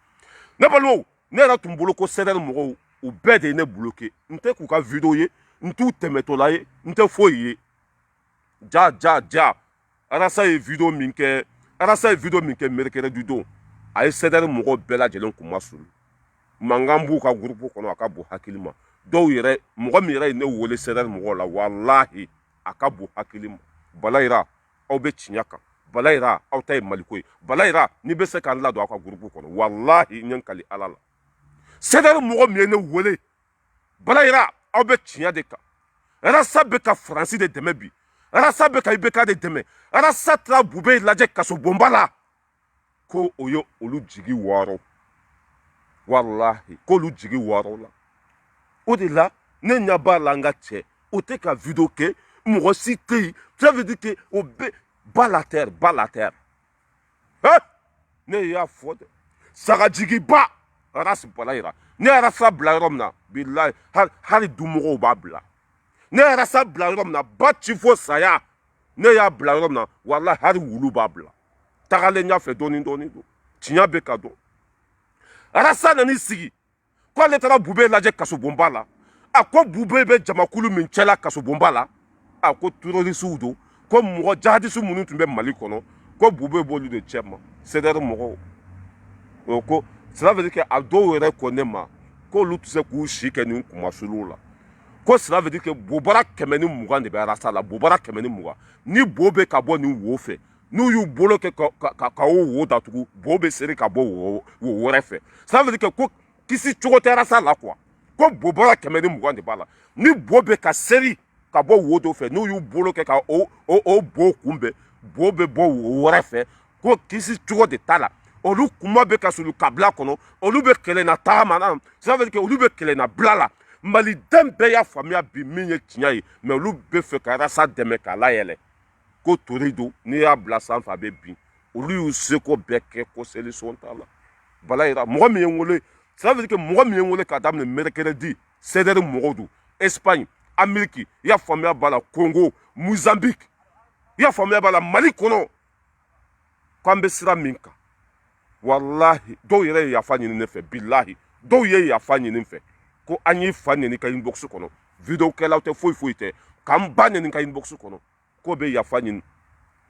[SPEAKER 1] ne balimaw ne yɛrɛ tun bolo ko CDR mɔgɔw u bɛɛ de ye ne bloqué n tɛ k'u ka video ye n t'u tɛmɛtɔla ye n tɛ foyi ye ja Arasa ye video min kɛ merikɛrɛ du don a ye CDR mɔgɔw bɛɛ lajɛlen kun ma suru mankan b'u ka groupe kɔnɔ a ka bon hakili ma dɔw yɛrɛ mɔgɔ min yɛrɛ ye ne wele CDR mɔgɔw la walahi a ka bon hakili ma Balayira aw bɛ tiɲɛ kan Balayira aw ta ye Maliko ye Balayira n'i bɛ se k'an ladon aw ka groupe kɔnɔ walahi n ye n kali Ala la CDR mɔgɔ min ye ne wele Balayira aw bɛ tiɲɛ de kan Arasa bɛ ka Faransi de dɛmɛ bi Arasa bɛ ka IBK de dɛmɛ Arasa taara Bube lajɛ kaso bonba la ko o ye olu jigi wɔɔrɔ walahi k'olu jigi wɔɔrɔ la o de la ne ɲɛ b'a la n ka cɛ o tɛ ka video kɛ mɔgɔ si tɛ yen ça veut dire que o bɛ bas la terre ne y'a fɔ dɛ sagajigiba Arasi Balayira ne Arasa bila yɔrɔ min na bilahi hali dumɔgɔw b'a bila ne Arasa bila yɔrɔ min na ba ci fo saya ne y'a bila yɔrɔ min na walahi hali wulu b'a bila tagalen ɲɛfɛ dɔɔni don tiɲɛ bɛ ka dɔn Arasa nan'i sigi k'ale taara Bube lajɛ kaso bonba la a ko bube be jamakulu min cɛla kaso bonba la a ko terroriste do ko mɔgɔ jihadiste minnu tun bɛ Mali kɔnɔ ko bube b'olu de cɛ ma CDR mɔgɔw o ko cela veut dire que a dɔw yɛrɛ ko ne ma k'olu tɛ se k'u si kɛ nin kumasuluw la ko cela veut dire que bobara 120 de bɛ arasa la bobara 120 ni bo bɛ ka bɔ nin wo fɛ n'u y'u bolo kɛ ka o wo datugu bo bɛ seri ka bɔ wo wɛrɛ fɛ cela veut dire que ko kisi cogo tɛ arasa la quoi ko bobara 120 de b'a la ni bo bɛ ka seri ka bɔ wo dɔ fɛ n'u y'u bolo kɛ ka o bo kunbɛn bo bɛ bɔ wo wɛrɛ fɛ ko kisi cogo de t'a la olu kuma bɛ ka sulu kabila kɔnɔ olu bɛ kɛlɛ na tagama na ça veut dire que olu bɛ kɛlɛ na bila la maliden bɛɛ y'a faamuya bi min ye tiɲɛ ye mais olu bɛ fɛ ka arasa dɛmɛ k'a layɛlɛ ko tori don n'i y'a bila sanfɛ a bɛ bin olu y'u seko bɛɛ kɛ ko solution t'a la bala yira mɔgɔ min ye n wele ça veut dire que mɔgɔ min ye n wele k'a daminɛ mercredi CDR mɔgɔw don Espagne Amérique i y'a faamuya b'a la Congo Mozambique i y'a faamuya b'a la Mali kɔnɔ k'an bɛ sira min kan wallahi dɔw yɛrɛ ye yafa ɲini ne fɛ billahi dɔw ye yafa ɲini n fɛ ko an y'i fa neni ka inbox kɔnɔ video kɛlaw tɛ foyi foyi tɛ k'an ba neni ka inbox kɔnɔ k'o bɛ yafa ɲini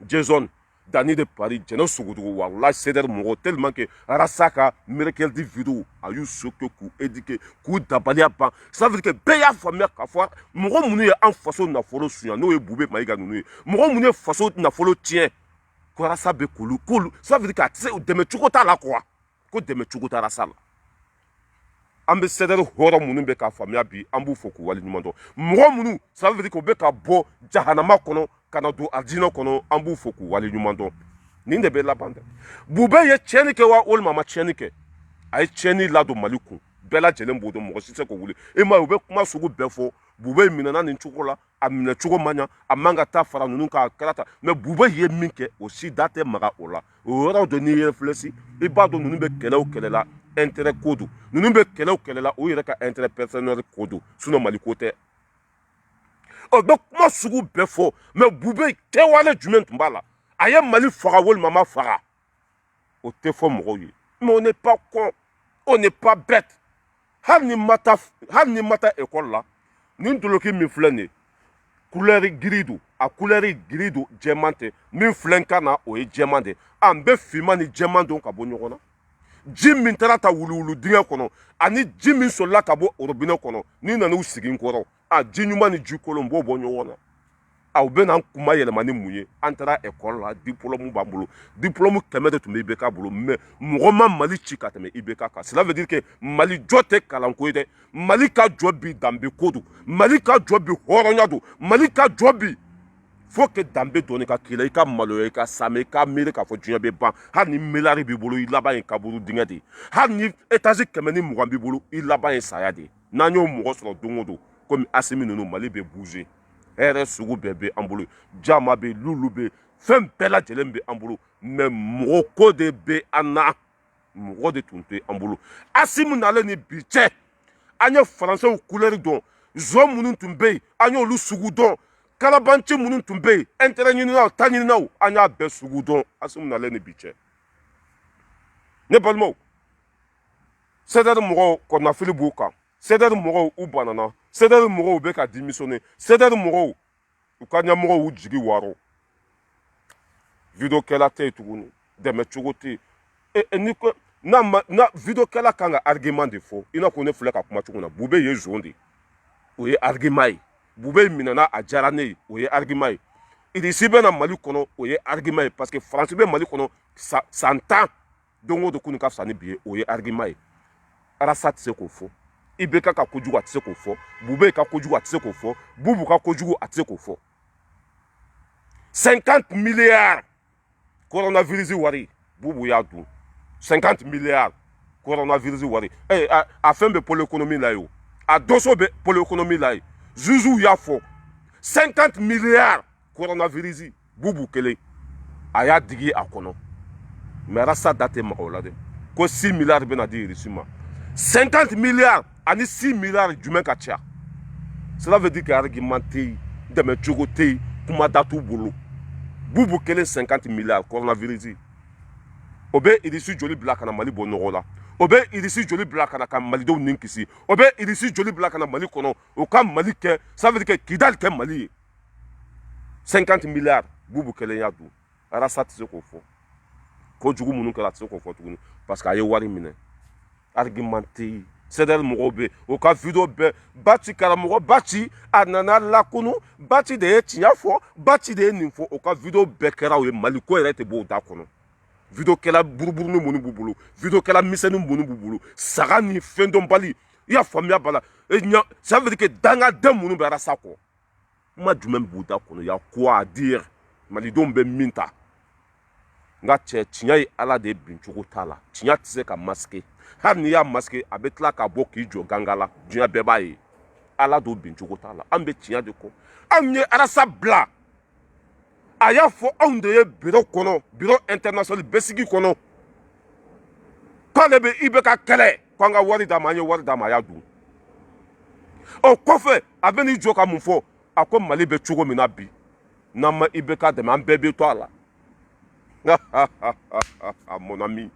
[SPEAKER 1] Jason Dani de Paris jɛnɛ sugudugu wallahi CDR mɔgɔw tellement que arasa ka mercredi video a y'u soke k'u éduquer k'u dabaliya ban ça veut dire que bɛɛ y'a faamuya k'a fɔ mɔgɔ minnu ye an faso nafolo suɲɛ n'o ye Bube Mayiga ninnu ye mɔgɔ minnu ye faso nafolo tiɲɛ ko arasa bɛ k'olu ça veut dire que a tɛ se dɛmɛ cogo t'a la quoi ko dɛmɛ cogo t'a arasa la an bɛ CDR hɔrɔn minnu bɛ k'a faamuya bi an b'u fɔ k'u waleɲuman dɔn mɔgɔ minnu ça veut dire que u bɛ ka bɔ jahanama kɔnɔ ka na don alijinɛ kɔnɔ an b'u fɔ k'u waleɲuman dɔn nin de bɛ laban dɛ Bube ye tiɲɛni kɛ wa walima a ma tiɲɛni kɛ a ye tiɲɛni ladon Mali kun bɛɛ lajɛlen b'o dɔn mɔgɔ si tɛ se k'o wuli e ma ye u bɛ kuma sugu bɛɛ fɔ Bube minɛna nin cogo la a minɛ cogo man ɲa a man ka taa fara ninnu kan a kɛra tan mais Bube ye min kɛ o si da tɛ maga o la o yɔrɔ dɔ n'i ye filɛsi i b'a dɔn ninnu bɛ kɛlɛ o kɛlɛ la intérêt ko don ninnu bɛ kɛlɛ o kɛlɛ la o yɛrɛ ka intérêt personnel ko don sinon Mali ko tɛ ɔ bɛ kuma sugu bɛɛ fɔ mais Bube kɛwale jumɛn tun b'a la a ye Mali faga walima ma faga o tɛ fɔ mɔgɔw ye mais on n'est pas con on n'est pas bête hali ni ma taa école la nin doloki min filɛ nin ye couleur gris don a couleur gris don jɛman tɛ min filɛ n kan na o ye jɛman de an bɛ finman ni jɛman dɔn ka bɔ ɲɔgɔn na ji min taara ta wuluwulu dingɛ kɔnɔ ani ji min sɔrɔla ka bɔ robinet kɔnɔ n'i nan'u sigi n kɔrɔ a ji ɲuman ni ji kolon n b'o bɔ ɲɔgɔn na aw bɛ n'an kuma yɛlɛma ni mun ye an taara école la diplôme b'an bolo diplôme 100 de tun bɛ IBK bolo mais mɔgɔ ma Mali ci ka tɛmɛ IBK kan cela veut dire que Mali jɔ tɛ kalanko ye dɛ Mali ka jɔ bi danbe ko don Mali ka jɔ bi hɔrɔnya don Mali ka jɔ bi faut que danbe dɔɔni ka k'i la i ka maloya i ka saamɛ i ka miiri k'a fɔ diɲɛ bɛ ban hali ni miliyari b'i bolo i laban ye kaburu dingɛ de ye hali ni étage 120 b'i bolo i laban ye saya de ye n'an y'o mɔgɔ sɔrɔ don o don komi Asimi ninnu Mali bɛ bouger hɛrɛ sugu bɛɛ bɛ an bolo jama bɛ lulu bɛ fɛn bɛɛ lajɛlen bɛ an bolo mais mɔgɔ ko de bɛ an na mɔgɔ de tun tɛ an bolo Asimi nalen ni bi cɛ an ye faransɛw couleur dɔn zon minnu tun bɛ yen an y'olu sugu dɔn kalabanci minnu tun bɛ yen intérêt ɲininaw ta ɲininaw an y'a bɛɛ sugu dɔn Asimi nalen ni bi cɛ ne balimaw CDR mɔgɔw kɔnɔnafili b'u kan CDR mɔgɔw u banana CDR mɔgɔw bɛ ka démissionner CDR mɔgɔw u ka ɲɛmɔgɔw y'u jigi wɔɔrɔ video kɛla tɛ yen tuguni dɛmɛ cogo tɛ yen ni ko na video kɛla kan ka argument de fɔ i n'a fɔ ne filɛ ka kuma cogo min na Bube ye zon de o ye argument ye Bube minɛna a diyara ne ye o ye argument ye Idrisi bɛ na Mali kɔnɔ o ye argument ye parce que Faransi bɛ Mali kɔnɔ san 10 don o don k'u ni ka fisa ni bi ye o ye argument ye arasa tɛ se k'o fɔ IBK ka kojugu a tɛ se k'o fɔ Bube ka kojugu a tɛ se k'o fɔ Bubu ka kojugu a tɛ se k'o fɔ 50 milliards coronavirus wari Bubu y'a dun 50 milliards coronavirus wari a fɛn bɛ pôle économie la ye o a doso bɛ pôle économie la ye Zuzu y'a fɔ 50 milliards coronavirus Bubu kelen a y'a digi a kɔnɔ mais arasa da tɛ maga o la dɛ ko 6 milliards bɛna di Irisi ma 50 milliards ani 6 milliards jumɛn ka ca cela veut dire que argument tɛ yen dɛmɛ cogo tɛ yen kuma da t'u bolo Bubu kelen 50 milliards coronavirus o bɛ Irisi joli bila ka na Mali bɔ nɔgɔ la o bɛ irisi joli bila ka na ka malidenw ni kisi o bɛ irisi joli bila ka na Mali kɔnɔ o ka Mali kɛ ça veut dire que Kidali kɛ Mali ye 50 milliards Bubu kelen y'a dun Arasa tɛ se k'o fɔ ko jugu minnu kɛra a tɛ se k'o fɔ tuguni parce que a ye wari minɛ argument tɛ yen CDL mɔgɔw bɛ o ka video bɛɛ Baci karamɔgɔ Baci a nana lakunu Baci de ye tiɲɛ fɔ Baci de ye nin fɔ o ka video bɛɛ kɛra o ye Mali ko yɛrɛ tɛ bɔ o da kɔnɔ video kɛla buruburuni minnu b'u bolo video kɛla misɛnnin minnu b'u bolo saga ni fɛn dɔnbali i y'a faamuya bala ça veut dire que dangaden minnu bɛ Arasa kɔ kuma jumɛn b'u da kɔnɔ y'a quoi à dire malidenw bɛ min ta nka cɛ tiɲɛ ye Ala de ye bincogo t'a la tiɲɛ tɛ se ka masquer hali n'i y'a masquer a bɛ tila ka bɔ k'i jɔ ganga la diɲɛ bɛɛ b'a ye Ala don bincogo t'a la an bɛ tiɲɛ de kɔ anw ye Arasa bila a y'a fɔ anw de ye bureau kɔnɔ bureau international bɛsigi kɔnɔ k'ale bɛ IBK kɛlɛ k'an ka wari d'a ma an ye wari d'a ma a y'a dun o kɔfɛ a bɛ n'i jɔ ka mun fɔ a ko Mali bɛ cogo min na bi n'an ma IBK dɛmɛ an bɛɛ bɛ to a la mon ami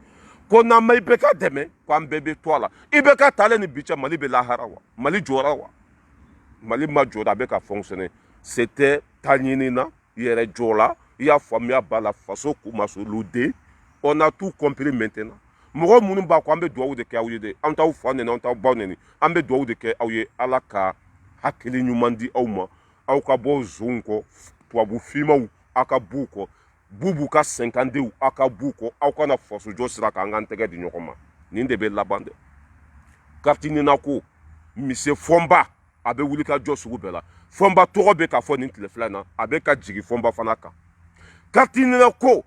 [SPEAKER 1] ko n'an ma IBK dɛmɛ k'an bɛɛ bɛ to a la IBK taalen ni bi cɛ Mali bɛ lahara wa Mali jɔra wa Mali ma jɔra a bɛ ka fonctionner c'était ta ɲini na yɛrɛ jɔ la i y'a faamuya b'a la faso kumasolude on a tout compris maintenant mɔgɔ minnu b'a ko an bɛ dugawu de kɛ aw ye dɛ an t'aw fa nɛni an t'aw baw nɛni an bɛ dugawu de kɛ aw ye Ala ka hakili ɲuman di aw ma aw ka bɔ zonw kɔ tubabu fimaw aw ka b'u kɔ Bubu ka 50 aw ka b'u kɔ aw kana faso jɔ sira kan an k'an tɛgɛ di ɲɔgɔn ma nin de bɛ laban dɛ carte ɲinina ko mise Fɔnba a bɛ wuli ka jɔ sugu bɛɛ la Fɔnba tɔgɔ bɛ ka fɔ nin tile fila in na a bɛ ka jigin Fɔnba fana kan carte ɲinina ko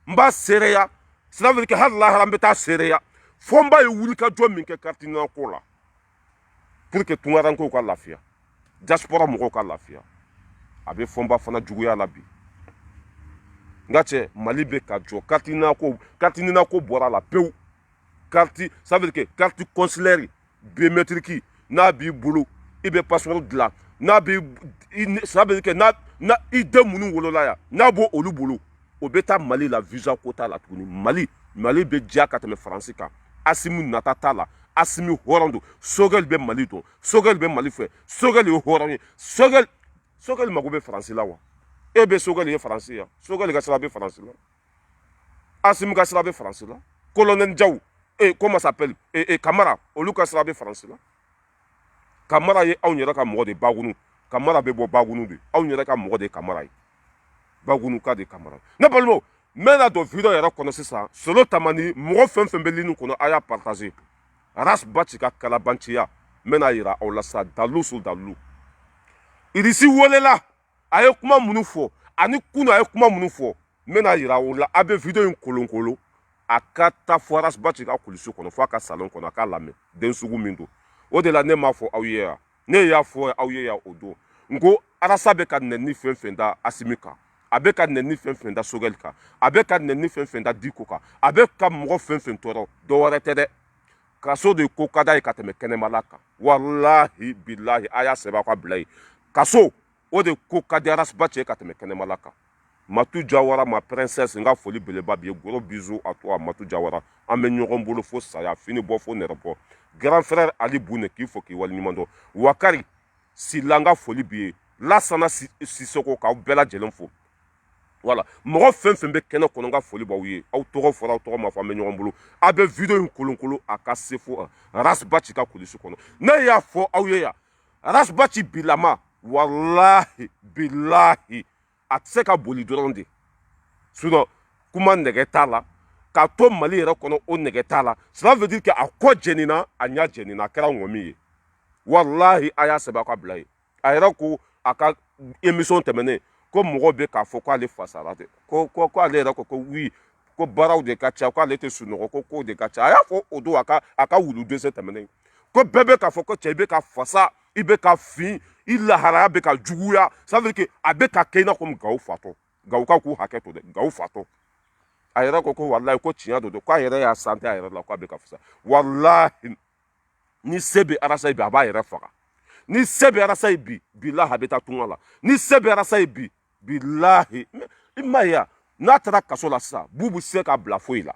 [SPEAKER 1] n b'a seereya ça veut dire que hali lahara an bɛ taa seereya Fɔnba ye wuli ka jɔ min kɛ carte ɲinina ko la pour que tunkarankew ka lafiya diaspora mɔgɔw ka lafiya a bɛ Fɔnba fana juguya la bi nka cɛ Mali bɛ ka jɔ carte ɲinina ko bɔra la pewu carte ça veut dire que carte consulaire biométrique n'a b'i bolo i bɛ passeport dilan n'a bɛ ça veut dire que na i den minnu wolola yan n'a b'o olu bolo o bɛ taa Mali la visa ko t'a la tuguni Mali bɛ diya ka tɛmɛ Faransi kan Assimi nata t'a la Assimi hɔrɔn don Sogɛli bɛ Mali dɔn Sogɛli bɛ Mali fɛ Sogɛli ye hɔrɔn ye Sogɛli mago bɛ Faransi la wa e bɛ Sogɛli ye Faransi yan Sogɛli ka sira bɛ Faransi la Assimi ka sira bɛ Faransi la colonel Diaw comment s'appelle Kamara olu ka sira bɛ Faransi la Kamara ye anw yɛrɛ ka mɔgɔ de Bagunu Kamara bɛ bɔ Bagunu de anw yɛrɛ ka mɔgɔ de Kamara ye Bagunu ka de Kamara ne balimaw n bɛna don video yɛrɛ kɔnɔ sisan solo tamani mɔgɔ fɛn fɛn bɛ ligne kɔnɔ a y'a partager Ras Baci ka kalabanciya n bɛna yira aw la sa dalu su dalu Irisi welela a ye kuma minnu fɔ ani kunu a ye kuma minnu fɔ n bɛna yira aw la a bɛ video in kolonkolon a ka taa fɔ Ras Baci ka kulisi kɔnɔ fɔ a ka salon kɔnɔ a k'a lamɛn den sugu min don o de la ne m'a fɔ aw ye yan ne y'a fɔ aw ye yan o don n ko Arasa bɛ ka nɛni fɛn fɛn da Assimi kan a bɛ ka nɛni fɛn fɛn da Sogɛli kan a bɛ ka nɛni fɛn fɛn da Diko kan a bɛ ka mɔgɔ fɛn fɛn tɔɔrɔ dɔwɛrɛ tɛ dɛ kaso de ko ka d'a ye ka tɛmɛ kɛnɛmala kan walahi bilahi a y'a sɛbɛn aw ka bila ye kaso o de ko ka di Ras Baci ye ka tɛmɛ kɛnɛmala kan Matu Jawara ma princesse n ka foli beleba b'i ye gros bisous à toi Matu Jawara an bɛ ɲɔgɔn bolo fo saya fini bɔ fo nɛrɛ bɔ grand frère Ali Boune k'i fɔ k'i waleɲuman dɔn Wakari Sila n ka foli b'i ye Lasana Sisoko k'aw bɛɛ lajɛlen fo voilà mɔgɔ fɛn fɛn bɛ kɛnɛ kɔnɔ n ka foli b'aw ye aw tɔgɔ fɔra aw tɔgɔ ma fɔ an bɛ ɲɔgɔn bolo a bɛ video in kolonkolon a ka se fo Ras Baci ka kulisi kɔnɔ ne y'a fɔ aw ye yan Ras Baci bilama walahi bilahi a tɛ se ka boli dɔrɔn de sinon kuma nɛgɛ t'a la k'a to Mali yɛrɛ kɔnɔ o nɛgɛ t'a la cela veut dire que a kɔ jɛnina a ɲɛ jɛnina a kɛra ŋɔmi ye walahi a y'a sɛbɛn a ka bila ye a yɛrɛ ko a ka émission tɛmɛnen ko mɔgɔ bɛ k'a fɔ k'ale fasara dɛ ko ale yɛrɛ ko oui ko baaraw de ka ca k'ale tɛ sunɔgɔ ko kow de ka ca a y'a fɔ o don a ka wulu dɛsɛ tɛmɛnen ko bɛɛ bɛ k'a fɔ ko cɛ i bɛ ka fasa i bɛ ka fin i laharaya bɛ ka juguya ça veut dire que a bɛ ka kɛ i n'a fɔ Gawo fatɔ Gawo ka k'u hakɛ to dɛ Gawo fatɔ a yɛrɛ ko walahi ko tiɲɛ don k'a yɛrɛ y'a santé a yɛrɛ la k'a bɛ ka fasa walahi ni se bɛ Arasa ye bi a b'a yɛrɛ faga ni se bɛ Arasa ye bi bilahi a bɛ taa tunga la ni se bɛ Arasa ye bi bilahi i ma ye n'a taara kaso la sisan Bubu se ka bila foyi la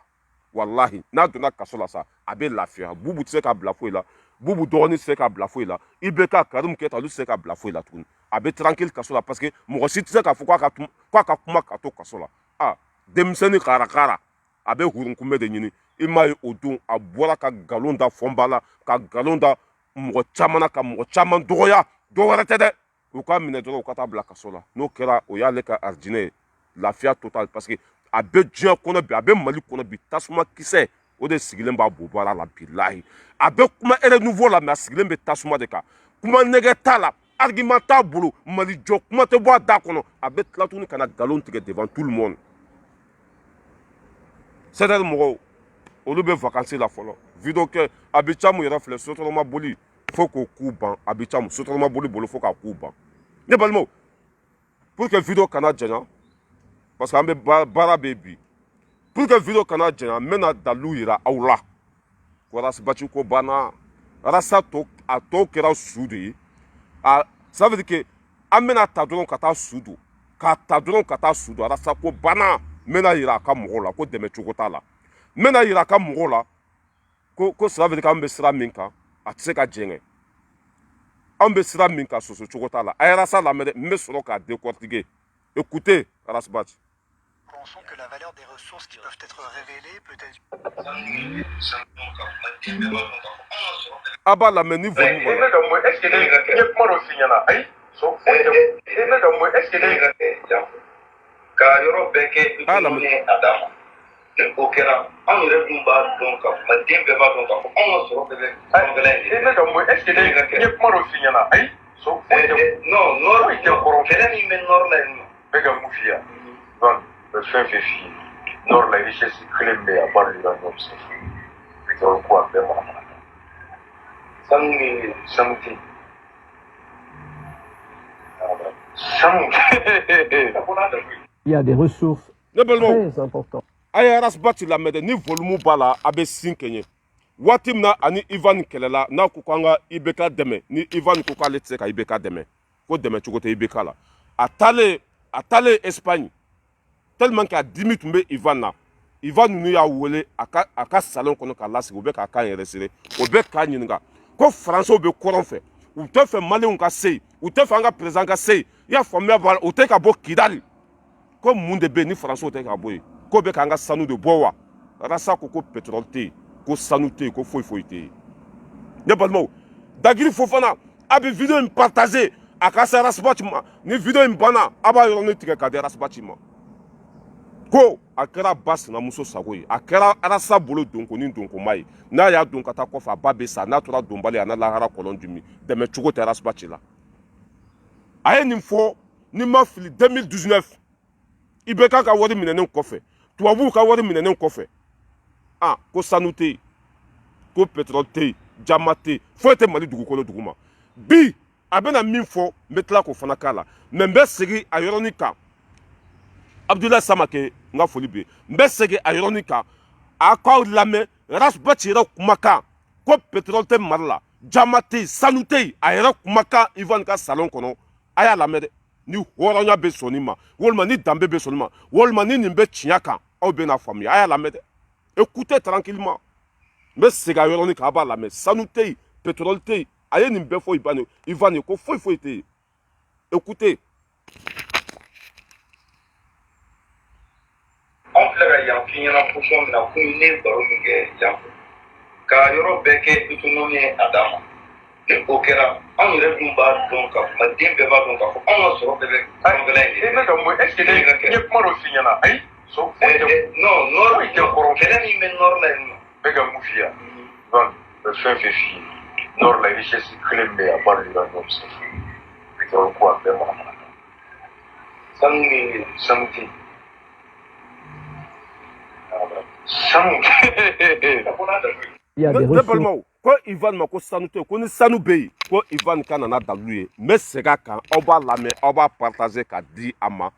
[SPEAKER 1] wallahi n'a donna kaso la sa a bɛ lafiya bubu tɛ se ka bila foyi la bubu dɔgɔnin tɛ se ka bila foyi la IBK Karim Keita olu tɛ se ka bila foyi la tuguni a bɛ tranquille kaso la parce que mɔgɔ si tɛ se k'a fɔ k'a ka kuma ka to kaso la denmisɛnnin kara a bɛ hurunkunbɛ de ɲini i m'a ye o don a bɔra ka nkalon da fɔnba la ka nkalon da mɔgɔ caman na ka mɔgɔ caman dɔgɔya dɔ wɛrɛ tɛ dɛ u k'a minɛ dɔrɔn u ka taa bila kaso la n'o kɛra o y'ale ka aridinɛ ye lafiya total parce que a bɛ diɲɛ kɔnɔ bi a bɛ Mali kɔnɔ bi tasuma kisɛ o de sigilen b'a bobara la bilahi a bɛ kuma renouveau la mais a sigilen bɛ tasuma de kan kuma nɛgɛ t'a la argument t'a bolo Mali jɔ kuma tɛ bɔ a da kɔnɔ a bɛ tila tuguni ka na nkalon tigɛ devant tout le monde c'est-à-dire mɔgɔw olu bɛ vacances la fɔlɔ video kɛ a bɛ ca mun yɛrɛ filɛ sotarama boli fo k'o k'u ban a bɛ ca mun sotarama boli bolo fo k'a k'u ban ne balimaw pour que video kana janya parce que an bɛ baara bɛ bi pour que video kana janya n bɛna dalilu yira aw la ko Arasbachi ko banna Arasa a tɔ kɛra su de ye ça veut dire que an bɛna ta dɔrɔn ka taa su don k'a ta dɔrɔn ka taa su don Arasa ko banna n bɛna yira a ka mɔgɔw la ko dɛmɛ cogo t'a la n bɛna yira a ka mɔgɔw la ko ça veut dire k'an bɛ sira min kan a tɛ se ka jɛngɛ an bɛ sira min kan soso cogo t'a la a ye Arasa lamɛn dɛ n bɛ sɔrɔ k'a décortiquer écoutez Arasbachi.
[SPEAKER 3] Pensons que la valeur des ressources qui peuvent être révélées peut être...
[SPEAKER 1] A b'a lamɛn ni volume b'a la.
[SPEAKER 2] Est-ce que ne kuma dɔ f'i ɲɛna ayi so foyi tɛ ne ka mun est-ce que
[SPEAKER 4] ka yɔrɔ bɛɛ kɛ ni a d'a ma ni o kɛra anw yɛrɛ dun b'a dɔn ka fɔ den bɛɛ b'a dɔn ka fɔ anw ka sɔrɔ bɛɛ bɛ kɔngɛlɛn de
[SPEAKER 2] ne ka mun est-ce que ne kuma dɔ f'i ɲɛna ayi so foyi tɛ
[SPEAKER 4] non nord tɛ kɔrɔ kɛlɛ min bɛ nord la yen nɔ
[SPEAKER 2] bɛ ka mun f'i ye donc fɛn fɛn f'i ye nord la richesse kelen bɛ a b'a yira ɲɔgɔn fɛ pétrole ko a bɛɛ mana
[SPEAKER 4] sanu min
[SPEAKER 2] sanu tɛ sanu
[SPEAKER 5] Il y a des ressources
[SPEAKER 1] Ne balimaw
[SPEAKER 5] très importantes.
[SPEAKER 1] a ye Arasbachi lamɛn dɛ ni volume b'a la a bɛ sin kɛɲɛ waati min na ani Ivan kɛlɛla n'a ko k'an ka IBK dɛmɛ ni Ivan ko k'ale tɛ se ka IBK dɛmɛ ko dɛmɛ cogo tɛ IBK la a taalen Espagne tellement que a dimi tun bɛ Ivan na Ivan ninnu y'a wele a ka salon kɔnɔ k'a lasigi u bɛ k'a kan yɛrɛ sere o bɛ k'a ɲininka ko Français bɛ kɔrɔn fɛ u tɛ fɛ Maliens ka se yen u tɛ fɛ an ka président ka se yen i y'a faamuya b'a la u tɛ ka bɔ Kidali ko mun de bɛ yen ni Français tɛ ka bɔ yen ko bɛ k'an ka sanu de bɔ wa Arasa ko pétrole tɛ yen ko sanu tɛ yen ko foyi tɛ yen ne balimaw Dagiri Fofana a bɛ video in partager a ka se Arasbachi ma ni video in banna a b'a yɔrɔnin tigɛ k'a di Arasbachi ma ko a kɛra ba sinamuso sago ye a kɛra Arasa bolo donko ni donkoma ye n'a y'a don ka taa kɔfɛ a ba bɛ sa n'a tora donbali a n'a lahara kɔlɔn dimi dɛmɛ cogo tɛ Arasbachi la a ye nin fɔ ni ma fili 2019 IBK ka wari minɛnen kɔfɛ tubabuw ka wari minɛnen kɔfɛ ko sanu tɛ yen ko pétrole tɛ yen jama tɛ yen foyi tɛ Mali dugukolo duguma bi a bɛna min fɔ n bɛ tila k'o fana k'a la mais n bɛ segin a yɔrɔnin kan Abdoulaye Samake n ka foli bɛ yen n bɛ segin a yɔrɔnin kan a k'aw lamɛn Arasbachi yɛrɛ kumakan ko pétrole tɛ Mali la jama tɛ yen sanu tɛ yen a yɛrɛ kumakan Ivan ka salon kɔnɔ a y'a lamɛn dɛ ni hɔrɔnya bɛ sɔnni ma walima ni danbe bɛ sɔnni ma walima ni nin bɛ tiɲɛ kan aw bɛna faamuya a y'a lamɛn dɛ écoutez tranquillement n bɛ segin a yɔrɔnin kan a b'a lamɛn sanu tɛ yen pétrole tɛ yen a ye nin bɛɛ fɔ Ivan ye ko foyi tɛ yen écoutez.
[SPEAKER 4] anw filɛ ka yan f'i ɲɛna position min na komi ne baro min kɛ yan fɛ ka yɔrɔ bɛɛ kɛ autonomie ye a dan ma ni o kɛra anw yɛrɛ dun b'a dɔn ka fɔ den bɛɛ b'a dɔn ka fɔ anw ka sɔrɔ bɛɛ bɛ kɔngɛlɛn de
[SPEAKER 2] ne ka mun est-ce que ne kuma dɔ f'i ɲɛna ayi so foyi tɛ
[SPEAKER 4] non nord tɛ kɔrɔ kɛlɛ min bɛ nord la yen nɔ
[SPEAKER 2] bɛ ka mun f'i ye donc fɛn fɛn f'i ye nord la richesse kelen bɛ a b'a yira ɲɔgɔn fɛ pétrole ko a bɛɛ mana
[SPEAKER 4] sanu min
[SPEAKER 2] sanu tɛ yen sanu
[SPEAKER 5] Il y a des
[SPEAKER 1] Ne
[SPEAKER 5] ressources.
[SPEAKER 1] balimaw ko Ivan ma ko sanu tɛ yen ko ni sanu bɛ yen ko Ivan ka nana dalilu ye n bɛ segin a kan aw b'a lamɛn aw b'a partager k'a di a ma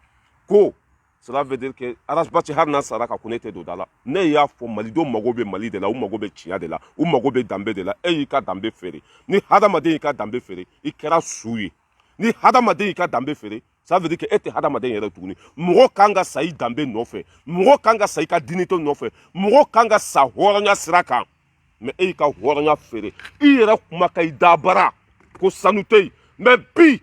[SPEAKER 1] ko cela veut dire que Arasbachi hali n'a sara ka ko ne tɛ don da la ne y'a fɔ malidenw mago bɛ Mali de la u mago bɛ tiɲɛ de la u mago bɛ danbe de la e y'i ka danbe feere ni hadamaden y'i ka danbe feere i kɛra su ye ni hadamaden y'i ka danbe feere ça veut dire que ete hadamaden yɛrɛ tuguni mɔgɔ kan ka sa i danbe nɔfɛ mɔgɔ kan ka sa i ka dignité nɔfɛ mɔgɔ kan ka sa hɔrɔnya sira kan mais e y'i ka hɔrɔnya feere i yɛrɛ kuma ka i dabara ko sanu tɛ yen mais bi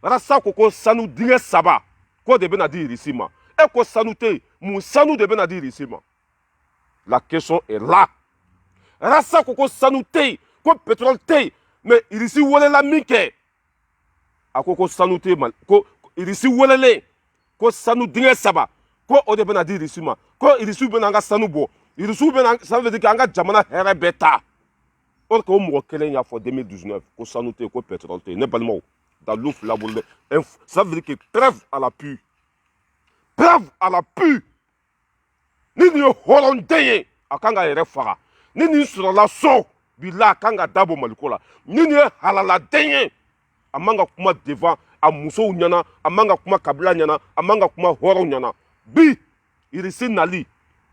[SPEAKER 1] rasa ko sanu dingɛ 3 ko de bɛna di irisi ma e ko sanu tɛ yen mun sanu de bɛna di irisi ma la question est là rasa ko sanu tɛ yen ko pétrole tɛ yen mais irisi welela min kɛ a ko sanu tɛ yen ko irisi welelen ko sanu dingɛ 3 ko o de bɛna di irisi ma ko irisiw bɛna an ka sanu bɔ irisiw bɛna ça veut dire que an ka jamana hɛrɛ bɛɛ ta or que o mɔgɔ kelen y'a fɔ 2019 ko sanu tɛ yen ko pétrole tɛ yen ne balimaw dalu fila bolo dɛ ça veut dire que preuve à l'appui ni nin ye hɔrɔnden ye a kan ka yɛrɛ faga ni nin sɔrɔla so bila a kan ka dabɔ maliko la ni nin ye halaladen ye a man ka kuma devant a musow ɲɛna a man ka kuma kabila ɲɛna a man ka kuma hɔrɔnw ɲɛna bi irisi nali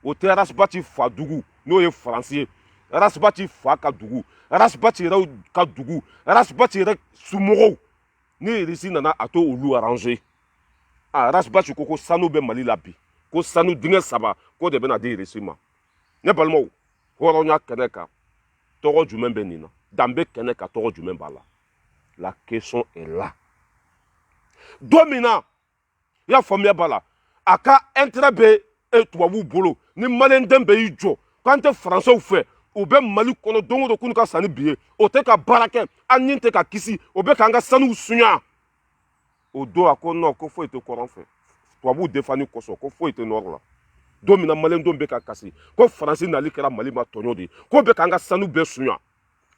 [SPEAKER 1] o tɛ rasbati fa dugu n'o ye faransi ye rasbati fa ka dugu rasbati yɛrɛ ka dugu rasbati yɛrɛ somɔgɔw ni irisi nana a to olu arranger rasbati ko sanu bɛ mali la bi ko sanu dingɛ 3 ko de bɛna di irisi ma ne balimaw hɔrɔnya kɛnɛ kan tɔgɔ jumɛn bɛ nin na danbe kɛnɛ kan tɔgɔ jumɛn b'a la la question est là don min na i y'a faamuya b'a la a ka intérêt bɛ tubabuw bolo ni maliyɛnden bɛ y'i jɔ k'an tɛ faransɛw fɛ u bɛ mali kɔnɔ don o don k'u ka sanni bi ye o tɛ ka baara kɛ an ni tɛ ka kisi o bɛ k'an ka sanuw suɲa o don a ko non ko foyi tɛ kɔrɔn fɛ tubabuw defani kosɔn ko foyi tɛ nɔrɔ la don min na maliyɛndenw bɛ ka kasi ko faransi nali kɛra mali ma tɔɲɔ de ye k'o bɛ k'an ka sanu bɛɛ suɲa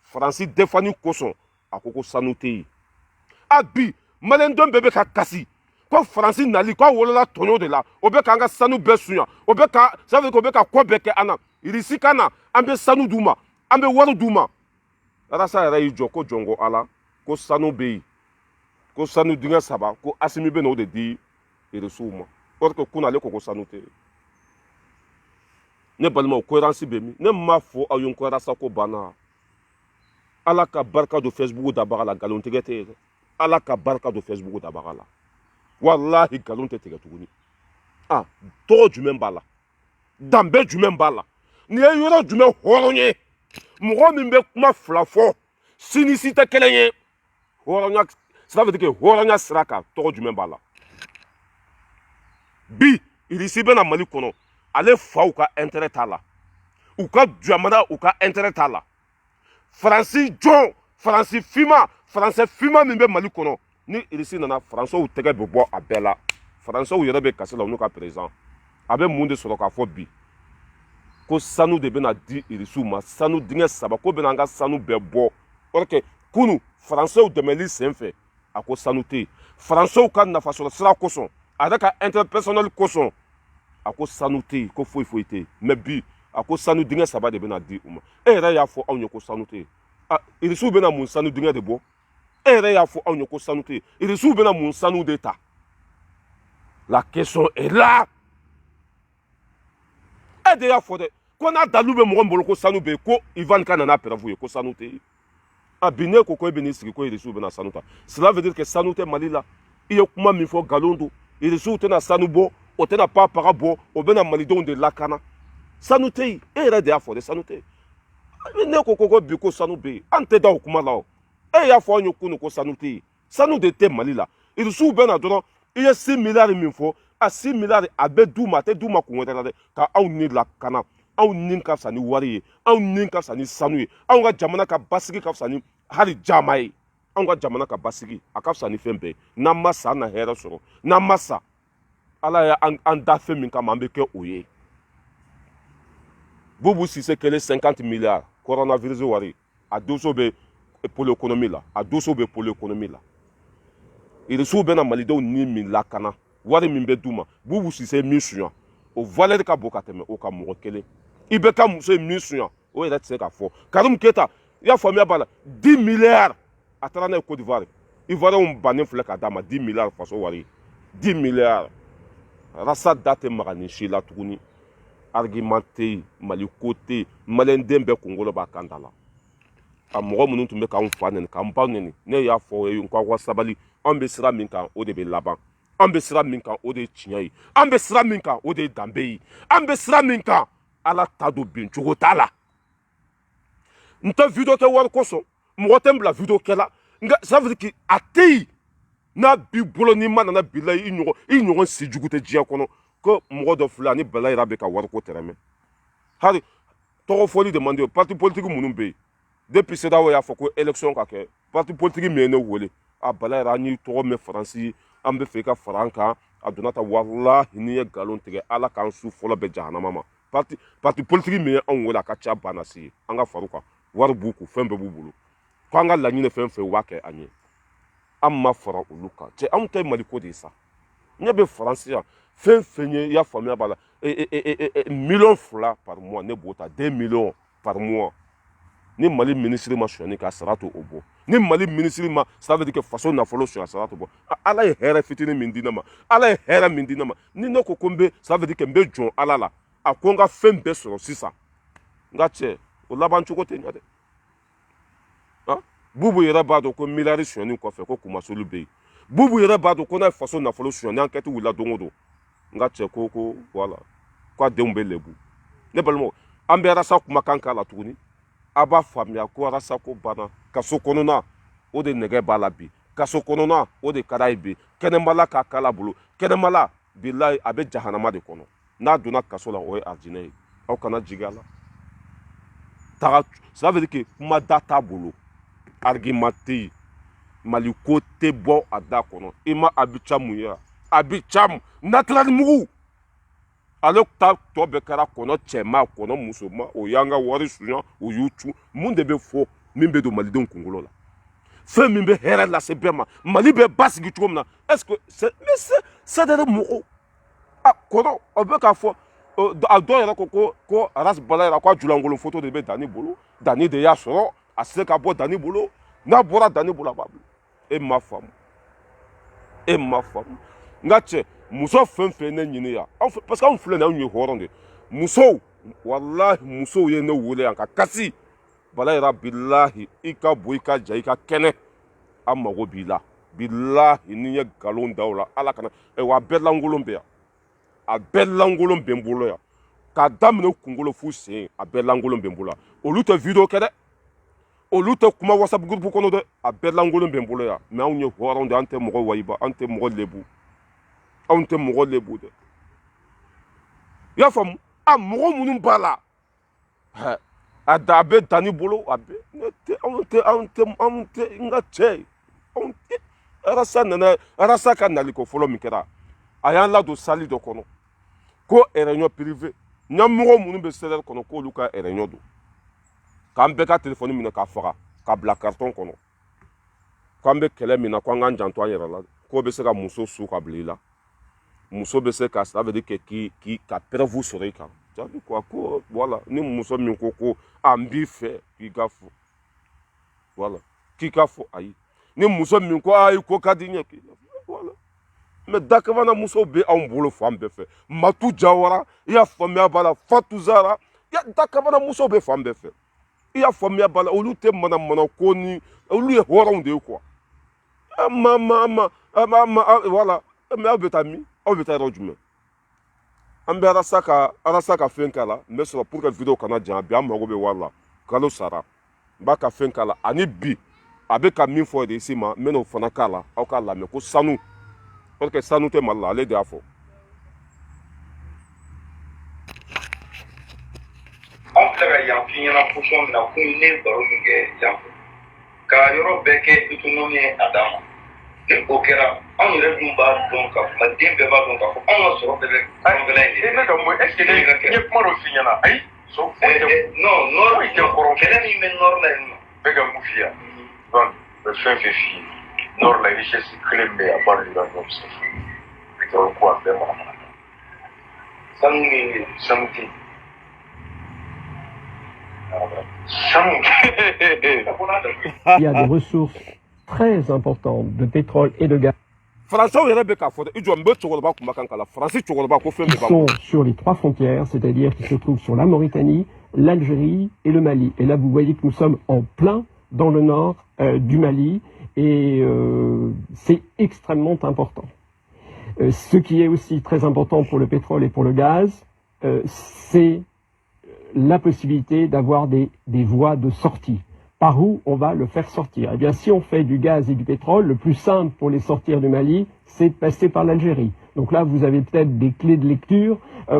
[SPEAKER 1] faransi defani kosɔn a ko sanu tɛ yen a bi maliyɛndenw bɛɛ bɛ ka kasi ko faransi nali k'a wolola tɔɲɔ de la o bɛ k'an ka sanu bɛɛ suɲa o bɛ ka ça veut dire que o bɛ ka ko bɛɛ kɛ an na irisi ka na an bɛ sanu d'u ma an bɛ wari d'u ma arasa yɛrɛ y'i jɔ ko jɔnko ala ko sanu bɛ yen ko sanu dingɛ 3 ko asimi bɛ n'o de di irisiw ma or que kun ale ko sanu tɛ yen ne balimaw cohérence bɛ min ne m'a fɔ aw ye ko arasa ko banna ala ka barika don Facebook dabaga la nkalontigɛ tɛ yen dɛ ala ka barika don Facebook dabaga la walahi nkalon tɛ tigɛ tuguni tɔgɔ jumɛn b'a la danbe jumɛn b'a la nin ye yɔrɔ jumɛn hɔrɔn ye mɔgɔ min bɛ kuma fila fɔ sini si tɛ kelen ye hɔrɔnya ça veut dire que hɔrɔnya sira kan tɔgɔ jumɛn b'a la bi irisi bɛna mali kɔnɔ ale faw ka intérêt t'a la u ka jamana u ka intérêt t'a la faransi jɔn faransi finma min bɛ mali kɔnɔ ni irisi nana faransɛw tɛgɛ bɛ bɔ a bɛɛ la faransɛw yɛrɛ bɛ kasi la u n'u ka président a bɛ mun de sɔrɔ k'a fɔ bi ko sanu de bɛna di irisiw ma sanu dingɛ 3 ko bɛna an ka sanu bɛɛ bɔ or que kunu faransɛw dɛmɛli sen fɛ a ko sanu tɛ yen faransɛw ka nafasɔrɔ sira kosɔn a yɛrɛ ka intérêt personnel kosɔn a ko sanu tɛ yen ko foyi tɛ yen mais bi a ko sanu dingɛ 3 de bɛna di u ma e yɛrɛ y'a fɔ anw ye ko sanu tɛ yen irisiw bɛna mun sanu dingɛ de bɔ e yɛrɛ y'a fɔ anw ye ko sanu tɛ yen irisiw bɛna mun sanu de ta la question est là e de y'a fɔ dɛ ko n'a dalu bɛ mɔgɔ min bolo ko sanu bɛ yen ko Ivan ka nana pɛrɛfu ye ko sanu tɛ yen bi ne ko e bɛ n'i sigi ko irisiw bɛna sanu ta cela veut dire que sanu tɛ mali la i ye kuma min fɔ nkalon don irisiw tɛna sanu bɔ o tɛna papaga bɔ o bɛna malidenw de lakana sanu tɛ yen e yɛrɛ de y'a fɔ dɛ sanu tɛ yen ne ko bi ko sanu bɛ yen an tɛ da o kuma la o e y'a fɔ anw ye kunun ko sanu tɛ yen sanu de tɛ mali la irisiw bɛna dɔrɔn i ye 6 miliyari min fɔ a 6 miliyari a bɛ d'u ma a tɛ d'u ma kun wɛrɛ la dɛ ka anw ni lakana anw ni ka fisa ni wari ye anw ni ka fisa ni sanu ye anw ka jamana ka basigi ka fisa ni hali jama ye anw ka jamana ka basigi a ka fisa ni fɛn bɛɛ n'an ma sa an na hɛrɛ sɔrɔ n'an ma sa ala y'an da fɛn min kama an bɛ kɛ o ye Boubou Cissé kɛlen 50 miliyari coronavirus wari a doso bɛ pôle économie la a doso bɛ pôle économie la irisiw bɛna malidenw ni min lakana wari min bɛ d'u ma Boubou Cissé min suɲa o valeur ka bon ka tɛmɛ o ka mɔgɔ kelen i bɛ ka muso ye min suɲa o yɛrɛ tɛ se k'a fɔ Karim Keita i y'a faamuya b'a la 10 miliyari a taara n'a ye Côte d'Ivoire Ivoiriyɛnw bannen filɛ k'a d'a ma 10 miliyari faso wari 10 miliyari rasa da tɛ maga nin si la tuguni argument tɛ yen mali ko tɛ yen maliyɛnden bɛɛ kunkolo b'a kan da la a mɔgɔ minnu tun bɛ k'anw fa nɛni k'an ba nɛni ne y'a fɔ o ye n ko aw ka sabali anw bɛ sira min kan o de bɛ laban an bɛ sira min kan o de ye tiɲɛ ye an bɛ sira min kan o de ye danbe ye an bɛ sira min kan ala ta don bin cogo t'a la n tɛ video kɛ wari kosɔn mɔgɔ tɛ n bila video kɛ la nka ça veut dire que a tɛ yen n'a b'i bolo n'i ma nana bila i ɲɔgɔn si jugu tɛ diɲɛ kɔnɔ ko mɔgɔ dɔ filɛ ani bala yɛrɛ bɛ ka wari ko tɛrɛmɛ hali tɔgɔ fɔli de man di parti politique minnu bɛ yen depuis CEDEAO y'a fɔ ko élection ka kɛ parti politique min ye ne wele a bala yɛrɛ an y'i tɔgɔ mɛn faransi an bɛ fɛ i ka fara an kan a donna ta walahi n'i ye nkalon tigɛ ala k'an su fɔlɔ bɛ jahanama ma parti politique min ye anw wele a ka ca banna si ye an ka far'u kan wari b'u kun fɛn bɛɛ b'u bolo ko an ka laɲini fɛn fɛn u b'a kɛ an ye an ma fara olu kan cɛ anw tɛ mali ko de ye sa ɲɛ bɛ faransi yan fɛn fɛn ye i y'a faamuya b'a la miliyɔn 2 par mois ne b'o ta 2 millions par mois ni mali ministre ma sonyani ka sara to o bɔ ni mali ministre ma ça veut dire que faso nafolo sonya sara to bɔ ala ye hɛrɛ fitinin min di ne ma ala ye hɛrɛ min di ne ma ni ne ko ko n bɛ ça veut dire que n bɛ jɔn ala la a ko n ka fɛn bɛɛ sɔrɔ sisan n ka cɛ o laban cogo tɛ ɲɛ dɛ bubu yɛrɛ b'a dɔn ko miliyari sonyani kɔfɛ ko kumasolu bɛ yen bubu yɛrɛ b'a dɔn ko n'a ye faso nafolo sonyani enquête wulila don o don n ka cɛ ko voilà ko a denw bɛ lebu ne balimaw an bɛ arasa kumakan k'a la tuguni a b'a faamuya ko arasa ko banna kaso kɔnɔna o de nɛgɛ b'a la bi kaso kɔnɔna o de ka d'a ye bi kɛnɛmala k'a k'a bolo kɛnɛmala bilayi a bɛ jahanama de kɔnɔ n'a donna kaso la o ye arijinɛ ye aw kana jigi a la taga ça veut dire que kuma da t'a bolo argument tɛ yen mali ko tɛ bɔ a da kɔnɔ i ma abica mun ye abica naturali mugu ale ta tɔ bɛɛ kɛra kɔnɔ cɛma kɔnɔ musoma o y'an ka wari suɲa o y'u cu mun de bɛ fɔ min bɛ don malidenw kunkolo la fɛn min bɛ hɛrɛ lase bɛɛ ma mali bɛ basigi cogo min na est-ce que c'est de mɔgɔw a kɔnɔ o bɛ k'a fɔ a dɔw yɛrɛ ko aras bala yɛrɛ ko a julankolon photo de bɛ dani bolo dani de y'a sɔrɔ a se ka bɔ dani bolo n'a bɔra dani bolo a b'a bila e ma faamu n ka cɛ muso fɛn fɛn ne ɲini yan parce que anw filɛ nin anw ye hɔrɔn de musow walahi musow ye ne wele yan ka kasi bala yɛrɛ bilahi i ka bɔ i ka ja i ka kɛnɛ an mago b'i la bilahi ni ye nkalon da o la ala kana wa a bɛɛ lankolon bɛ yan a bɛɛ lankolon bɛ n bolo yan k'a daminɛ kunkolo f'u sen a bɛɛ lankolon bɛ n bolo yan olu tɛ video kɛ dɛ olu tɛ kuma whatsapp groupe kɔnɔ dɛ a bɛɛ lankolon bɛ n bolo yan mais anw ye hɔrɔn de an tɛ mɔgɔ wayiba an tɛ mɔgɔ lebu anw tɛ mɔgɔ lebu dɛ i y'a faamu a mɔgɔ minnu b'a la a bɛ dani bolo a bɛ anw tɛ n ka cɛ anw tɛ arasa ka naliko fɔlɔ min kɛra a y'an ladon sali dɔ kɔnɔ ko réunion privée ɲɛmɔgɔ minnu bɛ CDR kɔnɔ k'olu ka réunion don k'an bɛɛ ka téléphone minɛ k'a faga k'a bila carton kɔnɔ k'an bɛ kɛlɛ min na k'an k'an janto an yɛrɛ la k'o bɛ se ka muso su ka bila i la muso bɛ se ka ça veut dire que ka preuve sɔrɔ i kan jaabi quoi ko voilà ni muso min ko an b'i fɛ k'i ka fɔ voilà k'i ka fɔ ayi ni muso min ko ayi ko ka di n ye k'i ka fɔ voilà mais dakabana musow bɛ anw bolo fan bɛɛ fɛ matu jawara i y'a faamuya b'a la fatu zara dakabana musow bɛ fan bɛɛ fɛ i y'a faamuya b'a la olu tɛ mana ko ni olu ye hɔrɔnw de ye quoi voilà mais aw bɛ taa min aw bɛ taa yɔrɔ jumɛn an bɛ arasa ka fɛn k'a la n bɛ sɔrɔ pour que video kana jan bi an mago bɛ wari la kalo sara n b'a ka fɛn k'a la ani bi a bɛ ka min fɔ de si ma n bɛ n'o fana k'a la aw k'a lamɛn ko sanu parce que sanu tɛ mali la ale de y'a fɔ.
[SPEAKER 4] anw filɛ ka yan f'i ɲɛna position min na kun ne baro min kɛ yan fɛ ka yɔrɔ bɛɛ kɛ autonomie ye a dan ma ni o kɛra anw yɛrɛ dun b'a dɔn ka fɔ den bɛɛ b'a dɔn k'a fɔ anw ka sɔrɔ bɛɛ bɛ kɔnɔbɛla in de
[SPEAKER 2] e bɛ ka mun est ce que ne ye kuma dɔ f'i ɲɛna ayi
[SPEAKER 4] non nord kɛlɛ min bɛ nord la yen nɔ
[SPEAKER 2] bɛ ka mun f'i yan donc bɛ fɛn fɛn f'i ye nord la richesse kelen bɛ a b'a l'uranium c'est fou pétrole ko a bɛɛ mana
[SPEAKER 4] sanu min bɛ yen
[SPEAKER 2] sanu tɛ yen
[SPEAKER 5] Il y a des ressources très importantes de pétrole et de gaz qui sont sur les 3 frontières, c'est-à-dire qui se trouvent sur la Mauritanie, l'Algérie et le Mali. Et là, vous voyez que nous sommes en plein dans le nord du Mali et c'est extrêmement important. Ce qui est aussi très important pour le pétrole et pour le gaz, c'est la possibilité d'avoir des voies de sortie. Par où on va le faire sortir? Eh bien, si on fait du gaz et du pétrole, le plus simple pour les sortir du Mali, c'est de passer par l'Algérie. Donc là, vous avez peut-être des clés de lecture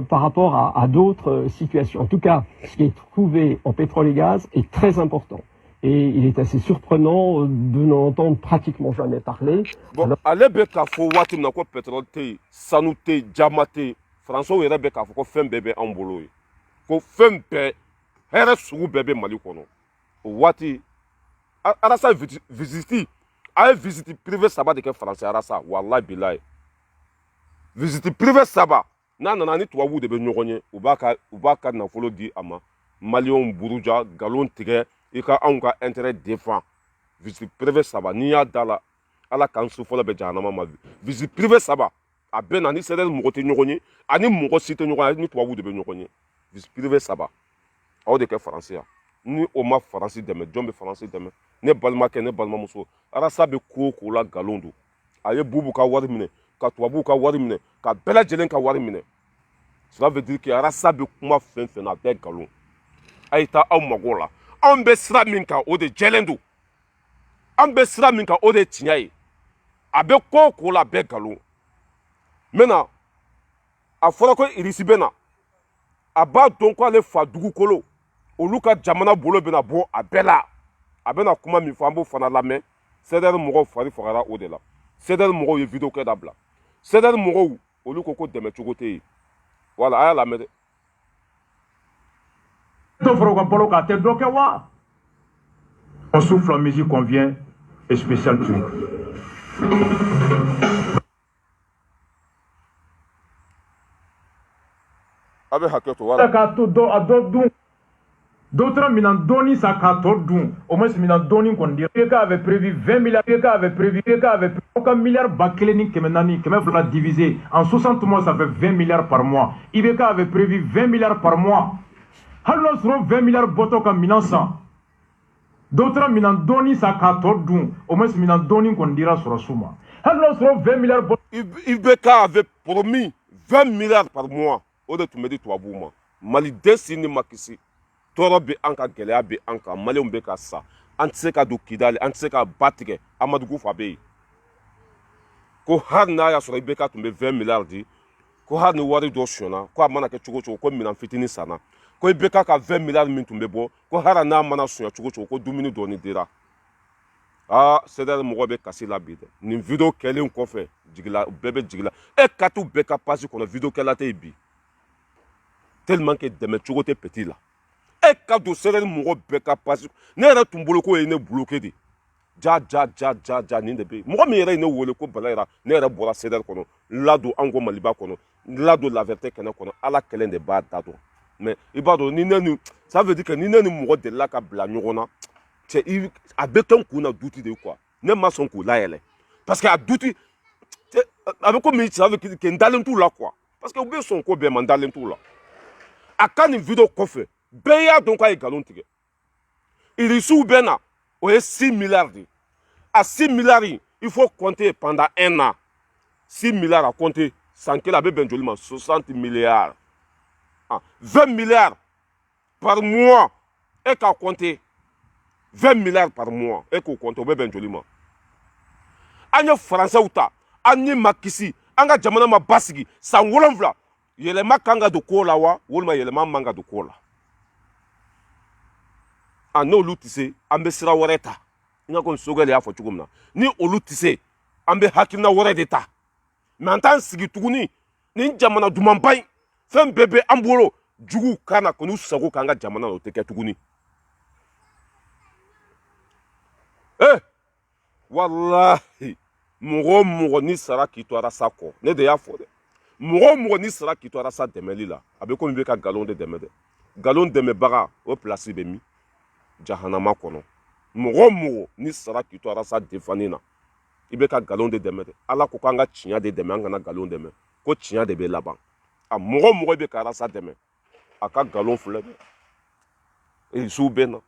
[SPEAKER 5] par rapport à d'autres situations. En tout cas, ce qui est trouvé en pétrole et gaz est très important. Et il est assez surprenant de n'en entendre pratiquement jamais parler.
[SPEAKER 1] Bon, ale bɛ k'a fɔ waati min na ko pétrole tɛ yen, sanu tɛ yen, jama tɛ yen, Français yɛrɛ bɛ k'a fɔ ko fɛn bɛɛ bɛ an bolo yen, ko fɛn bɛɛ hɛrɛ sugu bɛɛ bɛ Mali kɔnɔ. O waati Arasa visiti, a ye visiti privé saba de kɛ Français Arasa, walayi bilayi. Visiti privé saba n'a nana ni tubabuw de bɛ ɲɔgɔn ye, u b'a ka nafolo di a ma, maliyɛnw buruja, nkalon tigɛ, i ka anw ka intérêt défend. Visite privé saba n'i y'a da la ala k'an su fɔlɔ bɛ jahanama ma. Visite privé saba a bɛ na ni CDR mɔgɔ tɛ ɲɔgɔn ye ani mɔgɔ si tɛ ɲɔgɔn ye ni tubabuw de bɛ ɲɔgɔn ye. Visite privé saba a y'o de kɛ Faransi yan. Ni o ma Faransi dɛmɛ jɔn bɛ Faransi dɛmɛ? Ne balimakɛ ne balimamuso, Arasa bɛ ko o ko la nkalon don. A ye Bubu ka wari minɛ, ka tubabuw ka wari minɛ, ka bɛɛ lajɛlen ka wari minɛ. Cela veut dire que Arasa bɛ kuma fɛn fɛn na a bɛɛ nkalon. A ye taa aw mago la. Anw bɛ sira min kan o de jɛlen don. An bɛ sira min kan o de ye tiɲɛ ye. A bɛ ko o ko la a bɛɛ nkalon. Maintenant a fɔra ko Irisi bɛ na, a b'a dɔn ko ale fa dugukolo olu ka jamana bolo bɛna bɔ a bɛɛ la. A bɛna kuma min fɔ an b'o fana lamɛn. CDR mɔgɔw fari fagara o de la. CDR mɔgɔw ye vidéo kɛ dabila. CDR mɔgɔw olu ko dɛmɛ cogo tɛ yen. Voilà, a y'a lamɛn dɛ.
[SPEAKER 6] On souffle en musique, on vient et spécial tout.
[SPEAKER 1] Avec Haketo, voilà.
[SPEAKER 6] D'autres minandoni ça katodun. Au moins c'est minandoni qu'on dit. PK avait prévu 20 milliards. PK avait prévu aucun milliard bakéleni kemenani kemen faudra diviser. En 60 mois ça fait 20 milliards par mois. IBK avait prévu 20 milliards par mois. Alors seront 20 milliards boto comme minansan. D'autres minandoni ça katodun. Au moins c'est minandoni qu'on dira sur la souma. Alors seront 20 milliards boto.
[SPEAKER 1] IBK avait promis 20 milliards par mois. O de tun bɛ di tubabuw ma. Maliden si ni makisi. Tɔɔrɔ bɛ an kan, gɛlɛya bɛ an kan, maliyɛnw bɛ ka sa. An tɛ se ka don Kidali, an tɛ se ka ba tigɛ. Amadu fa bɛ yen. Ko hali n'a y'a sɔrɔ IBK tun bɛ 20 milliards di, ko hali ni wari dɔ sɔnna, ko a mana kɛ cogo o cogo, ko minɛn fitinin sanna. Ko IBK ka 20 milliards min tun bɛ bɔ, ko hali n'a mana sɔnya cogo o cogo, ko dumuni dɔɔni dira. Ah, CDR mɔgɔ bɛ kasi la bi dɛ. Nin vidéo kɛlen kɔfɛ, jigila, bɛɛ bɛ jigila. E ka t'u bɛɛ ka page kɔnɔ vidéo kɛla tɛ yen bi. Tellement que dɛmɛ cogo tɛ petit la. E ka don CDR mɔgɔ bɛɛ ka page. Ne yɛrɛ tun bolo ko ye ne bloqué de. Ja nin de bɛ yen. Mɔgɔ min yɛrɛ ye ne wele ko Balayira, ne yɛrɛ bɔra CDR kɔnɔ, ladon an ko Maliba kɔnɔ, ladon La Vérité kɛnɛ kɔnɔ, Ala kɛlen de b'a da dɔn. Mais i b'a dɔn ni ne ni, ça veut dire que ni ne ni mɔgɔ delila ka bila ɲɔgɔn na, cɛ a bɛ kɛ n kun na duti de quoi. Ne ma sɔn k'o layɛlɛ. Parce que a duti, a bɛ komi ça veut dire que n dalen t'u la quoi. Parce que u bɛ sɔn ko bɛɛ ma n dalen t'u la. A ka nin vidéo kɔfɛ bɛɛ y'a dɔn k'a ye nkalon tigɛ. Irisiw bɛ na o ye 6 milliards de. A 6 milliards in il faut compter pendant 1 an. 6 milliards à compter san kelen a bɛ bɛn joli ma 60 milliards. 20 milliards par mois e k'a compter. 20 milliards par mois e k'o compter o bɛ bɛn joli ma. An ye Faransɛw ta, an ye makisi, an ka jamana ma basigi san 7. Yɛlɛma kan ka don ko la wa walima yɛlɛma man ka don ko la. A n'olu tɛ se an bɛ sira wɛrɛ ta. I n'a fɔ Sogɛli y'a fɔ cogo min na. Ni olu tɛ se an bɛ hakilina wɛrɛ de ta. Mais an t'an sigi tuguni ni jamana dumanba in fɛn bɛɛ bɛ an bolo juguw kan na k'u sago k'an ka jamana na o tɛ kɛ tuguni. Walahi mɔgɔ o mɔgɔ ni sara k'i to Arasa kɔ ne de y'a fɔ dɛ. Mɔgɔ o mɔgɔ ni sara k'i to Arasa dɛmɛli la a bɛ komi i bɛ ka nkalon de dɛmɛ dɛ. Nkalon dɛmɛbaga o place bɛ min? Jahanama kɔnɔ. Mɔgɔ o mɔgɔ ni sara k'i to Arasa defani na i bɛ ka nkalon de dɛmɛ dɛ. Ala ko k'an ka tiɲɛ de dɛmɛ an kana nkalon dɛmɛ. Ko tiɲɛ de bɛ laban. A mɔgɔ o mɔgɔ bɛ ka Arasa dɛmɛ a ka nkalon filɛ dɛ. Irisiw bɛ na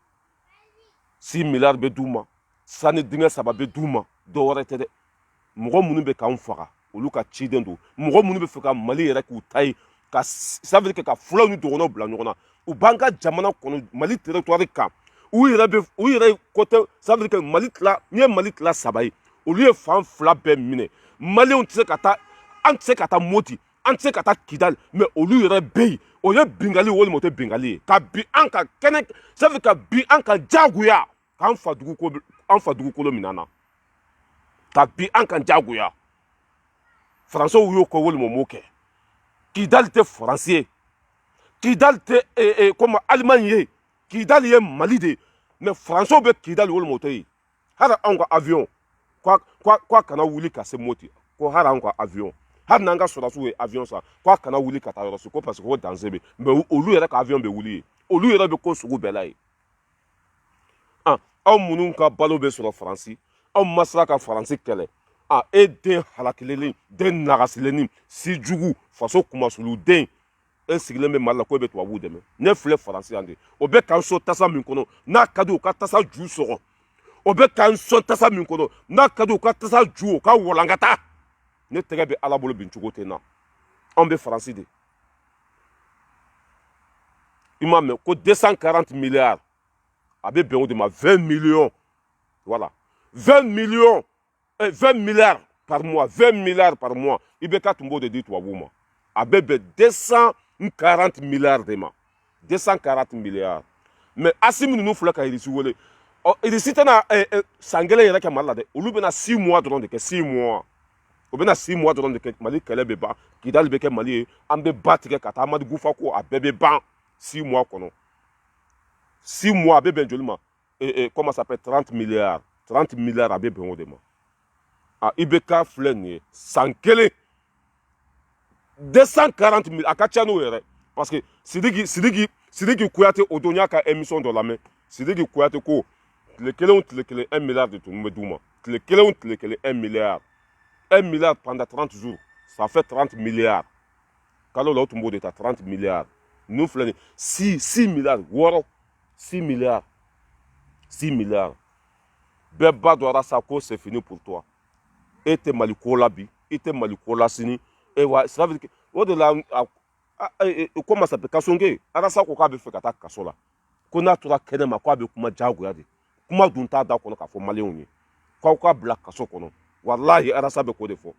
[SPEAKER 1] 6 milliards bɛ d'u ma. Sani dingɛ 3 bɛ d'u ma. Dɔ wɛrɛ tɛ dɛ. Mɔgɔ minnu bɛ k'anw faga olu ka ciden don mɔgɔ minnu bɛ fɛ ka mali yɛrɛ k'u ta ye ka ça veut dire ka fulaw ni dɔgɔnɔw bila ɲɔgɔn na u b'an ka jamana kɔnɔ mali territoire kan u yɛrɛ côté ça veut dire que mali tila n'i ye mali tila 3 ye olu ye fan 2 bɛɛ minɛ maliyɛnw tɛ se ka taa an tɛ se ka taa moti an tɛ se ka taa kidali mais olu yɛrɛ bɛ yen o ye bingali walima o tɛ bingali ye ka bi an ka kɛnɛ ça veut dire ka bi an ka jagoya k'an fa dugukolo minɛ na ka bi an ka jagoya français y'o kɛ walima o m'o kɛ kidali tɛ faransi ye kidali tɛ comme allemagne ye kidali ye mali de ye mais français bɛ kidali walima o tɛ ye hali anw ka avion k'a kana wuli ka se moti ko hali anw ka avion hali n'an ka sɔrɔdasiw ye avion san k'a kana wuli ka taa yɔrɔ si ko parce que ko danger bɛ mais olu yɛrɛ ka avion bɛ wuli ye olu yɛrɛ bɛ ko sugu bɛɛ la ye aw minnu ka balo bɛ sɔrɔ faransi aw ma sera ka faransi kɛlɛ e den halakilen den nagasilen si jugu faso kumasulu den e sigilen bɛ mali la ko e bɛ tubabuw dɛmɛ ne filɛ faransi yan de o bɛ k'an sɔn tasa min kɔnɔ n'a ka di u ka tasa ju sɔgɔ o bɛ k'an sɔn tasa min kɔnɔ n'a ka di u ka tasa ju o ka walankata ne tɛgɛ bɛ ala bolo bin cogo tɛ n na anw bɛ faransi de i m'a mɛn ko 240 milliards a bɛ bɛn o de ma 20 millions voilà 20 millions 20 milliards par mois 20 milliards par mois i bɛ ka tun b'o de di tubabuw ma a bɛ bɛn 240 milliards de ma 240 milliards mais Assimi ninnu filɛ ka Irisi wele Irisi tɛna san kelen yɛrɛ kɛ Mali la dɛ olu bɛna 6 mois dɔrɔn de kɛ 6 mois o bɛna 6 mois dɔrɔn de kɛ Mali kɛlɛ bɛ ban Kidali bɛ kɛ Mali ye an bɛ ba tigɛ ka taa Amadu Gufa ko a bɛɛ bɛ ban 6 mois kɔnɔ 6 mois a bɛ bɛn joli ma comment ça s'appelle 30 milliards a bɛ bɛn o de ma IBK filɛ nin ye san kelen 240 000 a ka ca n'o yɛrɛ parce que Sidiki Kuyate o don n y'a ka émission dɔ lamɛn Sidiki Kuyate ko tile kelen o tile kelen 1 milliard de tun bɛ d'u ma tile kelen o tile kelen 1 milliard 1 milliard pendant 30 jours ça fait 30 milliards kalo la o tun b'o de ta 30 milliards ninnu filɛ nin 6 milliards wɔɔrɔ 6 milliards bɛɛ ba dɔra sa ko c'est fini pour toi e tɛ Mali ko la bi i tɛ Mali ko la sini wa ça veut dire que o de la comment ça s'appelle Kasonge Arasa ko k'a bɛ fɛ ka taa kaso la ko n'a tora kɛnɛ ma k'a bɛ kuma jagoya de kuma dun t'a da kɔnɔ k'a fɔ maliyɛnw ye k'aw k'a bila kaso kɔnɔ walahi Arasa bɛ k'o de fɔ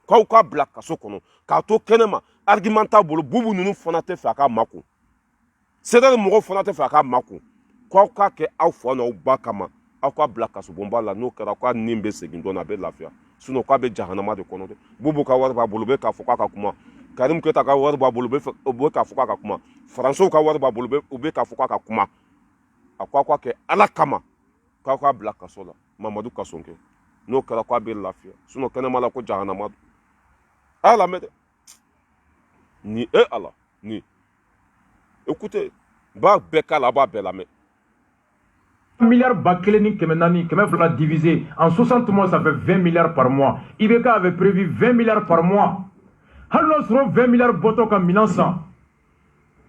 [SPEAKER 1] k'aw k'a bila kaso kɔnɔ k'a to kɛnɛ ma argument t'a bolo bubu ninnu fana tɛ fɛ a k'a makun CEDEAO mɔgɔw fana tɛ fɛ a k'a makun k'aw k'a kɛ aw fa n'aw ba kama aw k'a bila kasobonba la n'o kɛra k'a nin bɛ segin dɔɔnin a bɛ lafiya sinon k'a bɛ jahanama de kɔnɔ dɛ bubu ka wari b'a bolo u bɛ k'a fɔ k'a ka kuma Karim Keta ka wari b'a bolo u bɛ k'a fɔ k'a ka kuma Français ka wari b'a bolo u bɛ k'a fɔ k'a ka kuma a ko aw k'a kɛ Ala kama k'aw k'a bila kaso la Mamadu Kasonge n'o kɛra k'a bɛ lafiya sinon kɛnɛma la ko jahanama don a y'a lamɛn dɛ ni Ala ni écoutez b'a bɛɛ k'a la a b'a bɛɛ lamɛn.
[SPEAKER 6] Milliards Bakeleni Kemenani, Kemefla divisé en 60 mois, ça fait 20 milliards par mois. IBK avait prévu 20 milliards par mois. Hallo seront 20 milliards botoka minansa.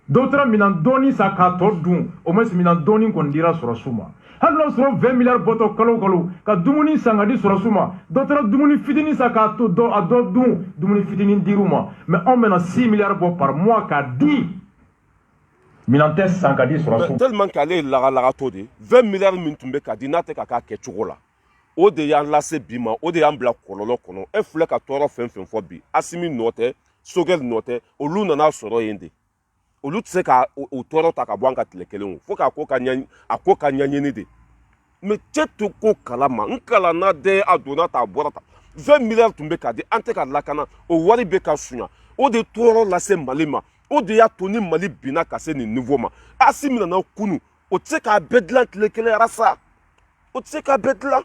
[SPEAKER 6] D'autres minandoni sa katodun. Au moins minandoni qu'on dira sur la souma. Hallo seront 20 milliards botoka kalo. Ka dumuni sangadi sur la souma. D'autres dumuni fitini sa kato do adodun. Dumuni fitini diruma. Mais on mène 6 milliards par mois qu'a dit.
[SPEAKER 1] Tellement qu'elle la todi 20 milliards min tun bɛ ka di n'a tɛ ka k'a kɛcogo la o de y'an lase bi ma o de y'an bila kɔlɔlɔ kɔnɔ e filɛ ka tɔɔrɔ fɛn fɛn fɔ bi Assimi nɔ tɛ Sogɛl nɔ tɛ olu nana sɔrɔ yen de olu tɛ se ka o tɔɔrɔ ta ka bɔ an ka tile kelen o fo k'a ko ka ɲɛɲini de mais cɛ to ko kalama n kalanna dɛ a donna ta a bɔra ta 20 milliards tun bɛ ka di an tɛ ka lakana o wari bɛ ka suɲa o de tɔɔrɔ lase Mali ma o de y'a to ni Mali binna ka se nin niveau ma Assimi nana kunu o tɛ se k'a bɛɛ dilan tile kelen Arasa o tɛ se k'a bɛɛ dilan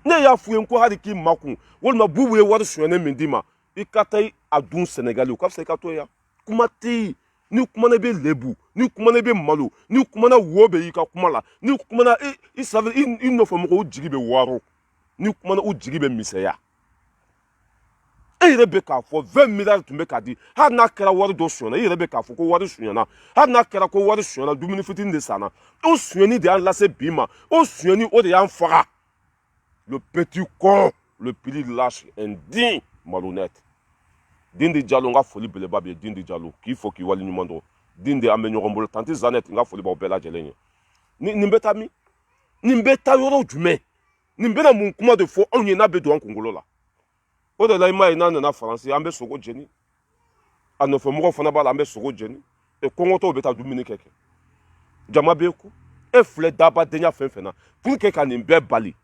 [SPEAKER 1] ne y'a f'u ye ko hali k'i makun walima bubu ye wari suɲɛnen min d'i ma i ka taa a dun Sénégal o ka fisa i ka to yan kuma tɛ yen ni kumana i bɛ lebu ni kumana i bɛ malo ni kumana wo bɛ i ka kuma la ni kumana i nɔfɛmɔgɔw u jigi bɛ wɔɔrɔ ni kumana u jigi bɛ misɛya e yɛrɛ bɛ k'a fɔ 20 milliards tun bɛ ka di hali n'a kɛra wari dɔ suɲɛna e yɛrɛ bɛ k'a fɔ ko wari suɲɛna hali n'a kɛra ko wari suɲɛna dumuni fitinin de sanna o suɲɛni de y'an lase bi ma o suɲɛni o de y'an faga le petit con le plus lâche indigne malhonnête. Dindi Diallo nga foli beleba be Dindi Diallo k'i fo k'i wali ɲuman dɔn. Dindi an bɛ ɲɔgɔn bolo tanti Zanette nga foli b'aw bɛɛ lajɛlen ye. Nin bɛ taa min? Nin bɛ taa yɔrɔ jumɛn? Nin bɛna mun kuma de fɔ anw ye n'a bɛ don an kunkolo la. O de la i m'a ye n'a nana Faransi an bɛ sogo jeni. A nɔfɛmɔgɔw fana b'a la an bɛ sogo jeni. E kɔngɔtɔw bɛ taa dumuni kɛ. Jama b'e ku. E filɛ dabadenya fɛn fɛn na pour que ka nin bɛɛ bali.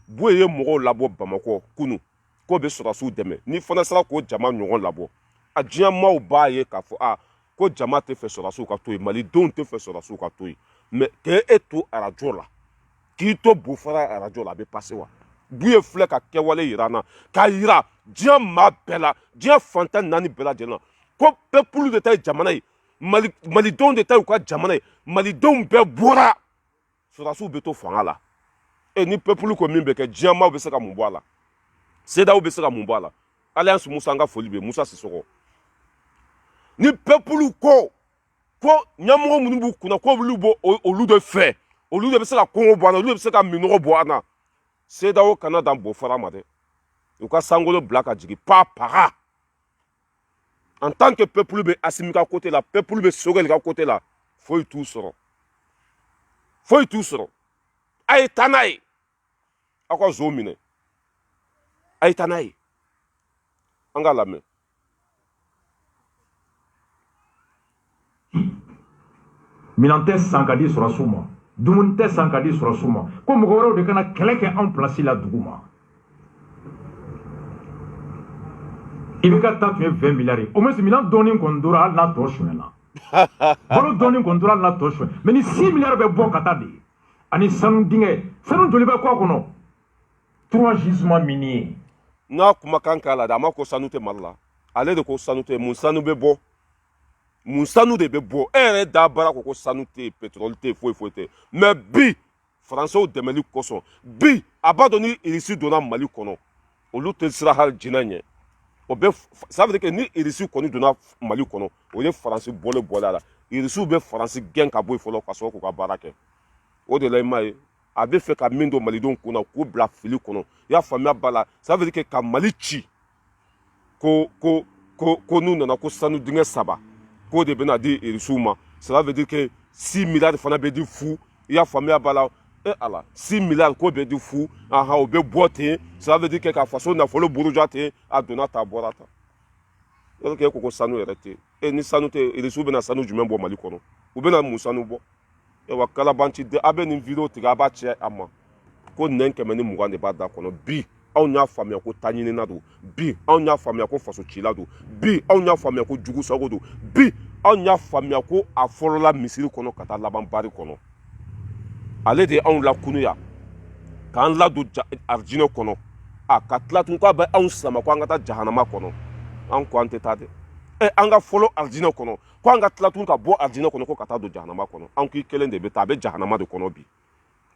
[SPEAKER 1] Boye ye mɔgɔw labɔ Bamakɔ kunu ko bɛ sɔrɔsiw dɛmɛ. Ni fana sera k'o jama ɲɔgɔn labɔ. A diɲɛ maaw b'a ye k'a fɔ ko jama tɛ fɛ sɔrɔsiw ka to yen, malidenw tɛ fɛ sɔrɔsiw ka to yen. Mais k'e to arajo la k'i to bufara arajo la a bɛ passé wa? Buye filɛ ka kɛwale yira an na k'a yira diɲɛ maa bɛɛ la diɲɛ fantan naani bɛɛ lajɛlen na ko peuple de ta ye jamana ye malidenw de ta y'u ka jamana ye malidenw bɛɛ bɔra sɔrɔsiw bɛ to fanga la. Ni peuple ko min bɛ kɛ diɲɛ maaw bɛ se ka mun bɔ a la? CEDEAO bɛ se ka mun bɔ a la? Alliance Musa an ka foli bɛ Musa Sisoko. Ni peuple ko ɲɛmɔgɔ minnu b'u kunna ko olu bɔ olu de fɛ olu de bɛ se ka kɔngɔ bɔ a la olu de bɛ se ka minɔgɔ bɔ a la. CEDEAO kana dan bɔfara ma dɛ. U ka sankolo bila ka jigin pa paga. En tant que peuple bɛ Assimi ka côté la peuple bɛ Sogɛli ka côté la foyi t'u sɔrɔ. Foyi t'u sɔrɔ. A ye taa n'a ye. Aw ka zo minɛ. A ye taa n'a ye. An ka lamɛn.
[SPEAKER 6] Minan tɛ san ka di sɔrɔsiw ma dumuni tɛ san ka di sɔrɔsiw ma ko mɔgɔ wɛrɛw de kana kɛlɛ kɛ anw pilasi la dugu ma. IBK ta tun ye 20 milliards ye. Au moins minan dɔɔnin kɔni tora hali n'a tɔ sonyɛna. Balo dɔɔnin kɔni tora hali n'a tɔ sonyɛ. Mais ni 6 milliards bɛ bɔ ka taa de. Ani sanu dingɛ sanu joli bɛ kɔ kɔnɔ 3 gisements miniers.
[SPEAKER 1] N'a kumakan k'a la dɛ a ma ko sanu tɛ Mali la ale de ko sanu tɛ mun sanu bɛ bɔ mun sanu de bɛ bɔ e yɛrɛ da baara ko sanu tɛ yen pétrole tɛ yen foyi tɛ mais bi Français dɛmɛli kosɔn bi a b'a dɔn ni Irisi donna Mali kɔnɔ olu tɛ siran hali jinɛ ɲɛ o bɛ ça veut dire que ni Irisi kɔni donna Mali kɔnɔ o ye Faransi bɔlen a la Irisiw bɛ Faransi gɛn ka bɔ yen fɔlɔ ka sɔrɔ k'u ka baara kɛ o de la i m'a ye a bɛ fɛ ka min don malidenw kunna k'u bila fili kɔnɔ i y'a faamuya ba la ça veut dire que ka Mali ci ko n'u nana ko sanu dingɛ 3 k'o de bɛna di Irisiw ma ça veut dire que 6 milliards fana bɛ di fu i y'a faamuya ba la ala 6 milliards k'o bɛ di fu o bɛ bɔ ten ça veut dire que ka faso nafolo buruja ten a donna ta bɔra ta yɔrɔ k'e ko sanu yɛrɛ tɛ ni sanu tɛ Irisiw bɛna sanu jumɛn bɔ Mali kɔnɔ u bɛna mun sanu bɔ wa kalabanci de a bɛ nin vidéo tigɛ a b'a cɛ a ma ko nɛn 120 de b'a da kɔnɔ bi anw y'a faamuya ko taɲinina don bi anw y'a faamuya ko faso cila don bi anw y'a faamuya ko jugu sago don bi anw y'a faamuya ko a fɔlɔla misiri kɔnɔ ka taa laban bari kɔnɔ ale de anw lakunuya k'an ladon arijinɛ kɔnɔ ka tila tun k'a bɛ anw sama ko an ka taa jahanama kɔnɔ an ko an tɛ taa dɛ an ka fɔlɔ arijinɛ kɔnɔ ko an ka tila tun ka bɔ arijinɛ kɔnɔ ko ka taa don jahanama kɔnɔ an k'i kelen de bɛ taa a bɛ jahanama de kɔnɔ bi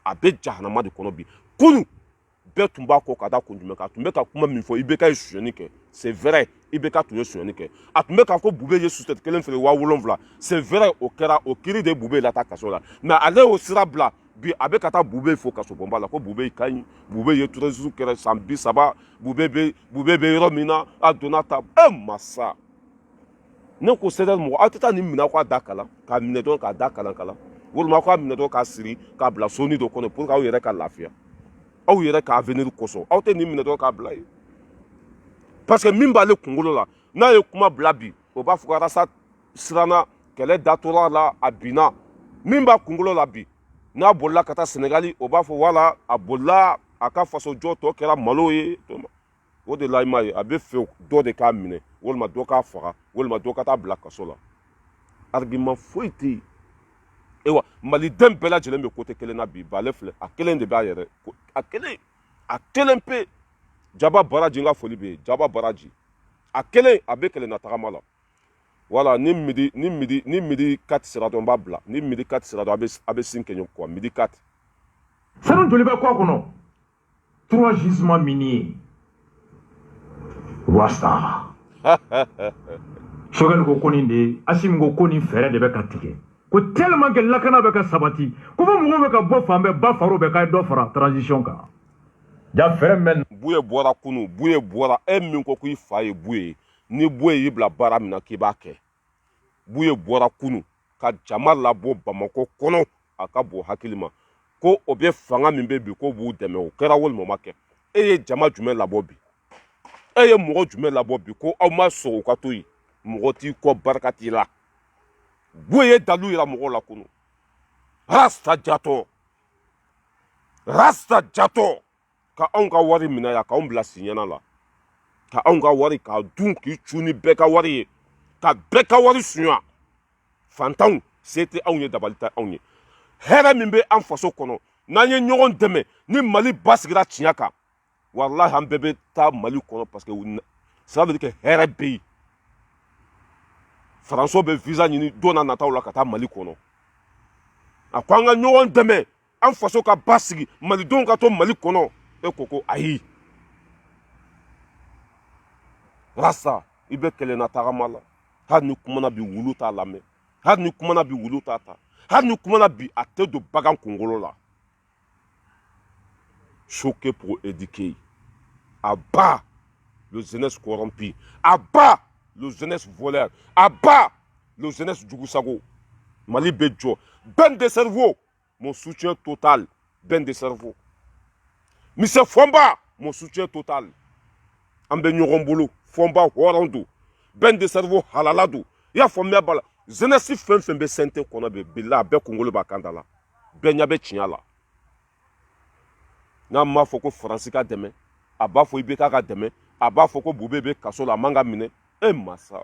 [SPEAKER 1] a bɛ jahanama de kɔnɔ bi kunu bɛɛ tun b'a kɔ ka da kun jumɛn kan a tun bɛ ka kuma min fɔ IBK ye sonyɛni kɛ c'est vrai IBK tun ye sonyɛni kɛ a tun bɛ k'a fɔ Bube ye susɛti kelen feere 7,000 c'est vrai o kɛra o kiiri de Bube la taa kaso la mais ale y'o sira bila bi a bɛ ka taa Bube fo kaso bɔnba la ko Bube ka ɲi Bube ye terroriste kɛra san 30 Bube bɛ yɔrɔ min na a donna ta masa ne ko CEDEAO mɔgɔ aw tɛ taa nin minɛ k'a da kalan k'a minɛ dɔrɔn k'a da kalan walima k'a minɛ dɔrɔn k'a siri k'a bila soni dɔ kɔnɔ pour que aw yɛrɛ ka lafiya aw yɛrɛ ka avenir kosɔn aw tɛ nin minɛ dɔrɔn k'a bila yen parce que min b'ale kunkolo la n'a ye kuma bila bi o b'a fɔ ko Arasa siranna kɛlɛ datora la a binna min b'a kunkolo la bi n'a bolila ka taa Senegali o b'a fɔ wala a bolila a ka faso jɔ tɔ kɛra malo ye o de la i m'a ye a bɛ fɛ dɔ de k'a minɛ walima dɔ k'a faga walima dɔ ka taa bila kaso la argument foyi tɛ yen ewa maliden bɛɛ lajɛlen bɛ côté kelen na bi Bale filɛ a kelen de b'a yɛrɛ a kelen pe Jaba Baraji n ka foli bɛ yen Jaba Baraji a kelen a bɛ kɛlɛ na tagama la wala ni midi 4 sera dɔrɔn n b'a bila ni midi 4 sera dɔrɔn a bɛ sin kɛ ɲɔgɔn kɔ midi 4
[SPEAKER 6] sanu joli bɛ kɔ kɔnɔ 3 gisements miniers wasta Sogɛli ko nin de Assimi ko nin fɛɛrɛ de bɛ ka tigɛ ko tellement que lakana bɛ ka sabati ko fɔ mɔgɔw bɛ ka bɔ fan bɛɛ ba faro bɛ ka dɔ fara transition kan ja fɛrɛ mɛn
[SPEAKER 1] buye bɔra kunu buye bɔra e min ko k'i fa ye buye ni buye y'i bila baara min na k'i b'a kɛ buye bɔra kunu ka jama labɔ Bamako kɔnɔ a ka bon hakili ma ko o bɛ fanga min bɛ bi ko b'u dɛmɛ o kɛra walima o ma kɛ e ye jama jumɛn labɔ bi e ye mɔgɔ jumɛn labɔ bi ko aw ma sɔn o ka to yen mɔgɔ t'i kɔ barika t'i la buye ye dalu yira mɔgɔw la kunu rasta jatɔ ka anw ka wari minɛ yan k'anw bila siɲɛna la ka anw ka wari k'a dun k'i cu ni bɛɛ ka wari ye ka bɛɛ ka wari suɲa fantanw se tɛ anw ye dabali tɛ anw ye hɛrɛ min bɛ an faso kɔnɔ n'an ye ɲɔgɔn dɛmɛ ni Mali basigira tiɲɛ kan walahi an bɛɛ bɛ taa Mali kɔnɔ parce que ça veut dire que hɛrɛ bɛ yen Faransiw bɛ visa ɲini don n'a nataw la ka taa Mali kɔnɔ a ko an ka ɲɔgɔn dɛmɛ an faso ka basigi malidenw ka to Mali kɔnɔ e ko ayi rasta i bɛ kɛlɛ na tagama la hali ni kumana bi wulu t'a lamɛn hali ni kumana bi wulu t'a ta hali ni kumana bi a tɛ don bagan kunkolo la choqué pour éduquer à bas le jeunesse corrompu à bas le jeunesse voleur à bas le jeunesse jugusago Mali bɛ jɔ ben de cerveau mon soutien total ben de cerveau Monsieur Fomba mon soutien total an bɛ ɲɔgɔn bolo Fomba hɔrɔn don ben de cerveau halala don i y'a faamuya b'a la jeunesse fɛn fɛn bɛ sente kɔnɔ bɛ bila a bɛɛ kunkolo b'a kan da la bɛɛ ɲɛ bɛ tiɲɛ la n'a m'a fɔ ko Faransi ka dɛmɛ a b'a fɔ IBK ka dɛmɛ a b'a fɔ ko Bube bɛ kaso la a man ka minɛ e masa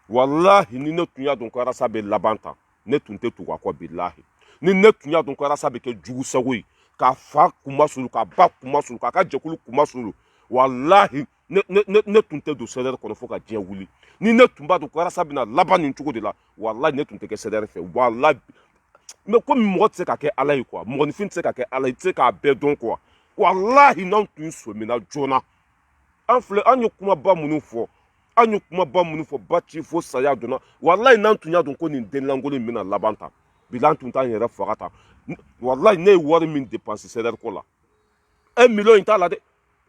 [SPEAKER 1] walahi ni ne tun y'a dɔn ko Arasa bɛ laban ta ne tun tɛ tugu a kɔ bilahi ni ne tun y'a dɔn ko Arasa bɛ kɛ jugusago ye k'a fa kuma sulu k'a ba kuma sulu k'a ka jɛkulu kuma sulu walahi ne tun tɛ don CDR kɔnɔ fo ka diɲɛ wuli ni ne tun b'a dɔn ko Arasa bɛna laban nin cogo de la walahi ne tun tɛ kɛ CDR fɛ walahi mais komi mɔgɔ tɛ se ka kɛ Ala ye quoi mɔgɔninfin tɛ se ka kɛ Ala ye i tɛ se k'a bɛɛ dɔn quoi walahi n'anw tun sɔmina joona an filɛ an ye kumaba minnu fɔ ba ci fo saya donna walahi n'an tun y'a dɔn ko nin den lankolon in bɛna laban ta bila an tun t'an yɛrɛ faga ta walahi ne ye wari min dépenser CDR ko la 1 million in t'a la dɛ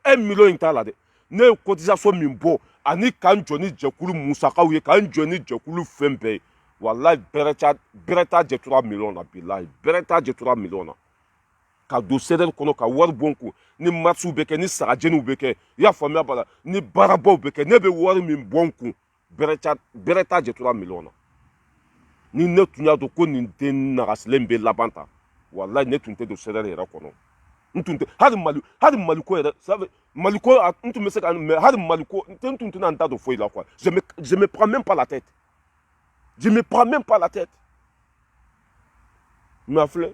[SPEAKER 1] 1 million in t'a la dɛ ne ye cotisation min bɔ ani k'an jɔ ni jɛkulu musakaw ye k'an jɔ ni jɛkulu fɛn bɛɛ ye walahi bɛrɛ t'a jɛ 3 millions na bilahi bɛrɛ t'a jɛ 3 millions na ka don CDR kɔnɔ ka wari bɔ n kun ni marches bɛ kɛ ni sagajeniw bɛ kɛ i y'a faamuya b'a la ni baarabaw bɛ kɛ ne bɛ wari min bɔ n kun bɛrɛ t'a jɛ 3 millions na ni ne tun y'a dɔn ko nin den nagasilen bɛ laban ta walahi ne tun tɛ don CDR yɛrɛ kɔnɔ n tun tɛ hali maliko yɛrɛ maliko n tun bɛ se ka mais hali maliko n tun tɛna n da don foyi la quoi je me prends même pas la tête mais a filɛ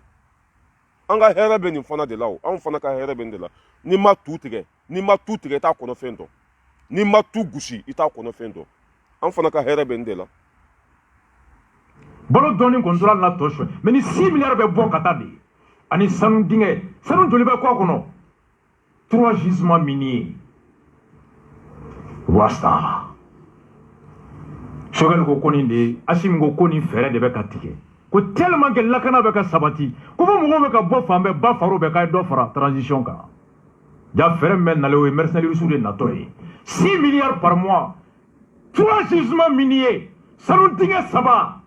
[SPEAKER 1] an ka hɛrɛ bɛ nin fana de la o anw fana ka hɛrɛ bɛ nin de la n'i ma tu tigɛ i t'a kɔnɔ fɛn dɔn n'i ma tu gosi i t'a kɔnɔ fɛn dɔn an fana ka hɛrɛ bɛ nin de la
[SPEAKER 6] balo dɔɔni kɔni tora na tɔ sɔn mais ni 6 milliards bɛ bɔ ka taa de ani sanu dingɛ sanu joli bɛ kɔ a kɔnɔ 3 gisements miniers wasta Choguel ko nin de Asim ko nin fɛrɛ de bɛ ka tigɛ ko tellement que lakana bɛ ka sabati ko fɔ mɔgɔw bɛ ka bɔ fan bɛɛ ba faro bɛ ka dɔ fara transition kan ja fɛrɛ min bɛ nalen o ye mercenaires de natɔ ye 6 milliards par mois 3 gisements miniers sanu dingɛ 3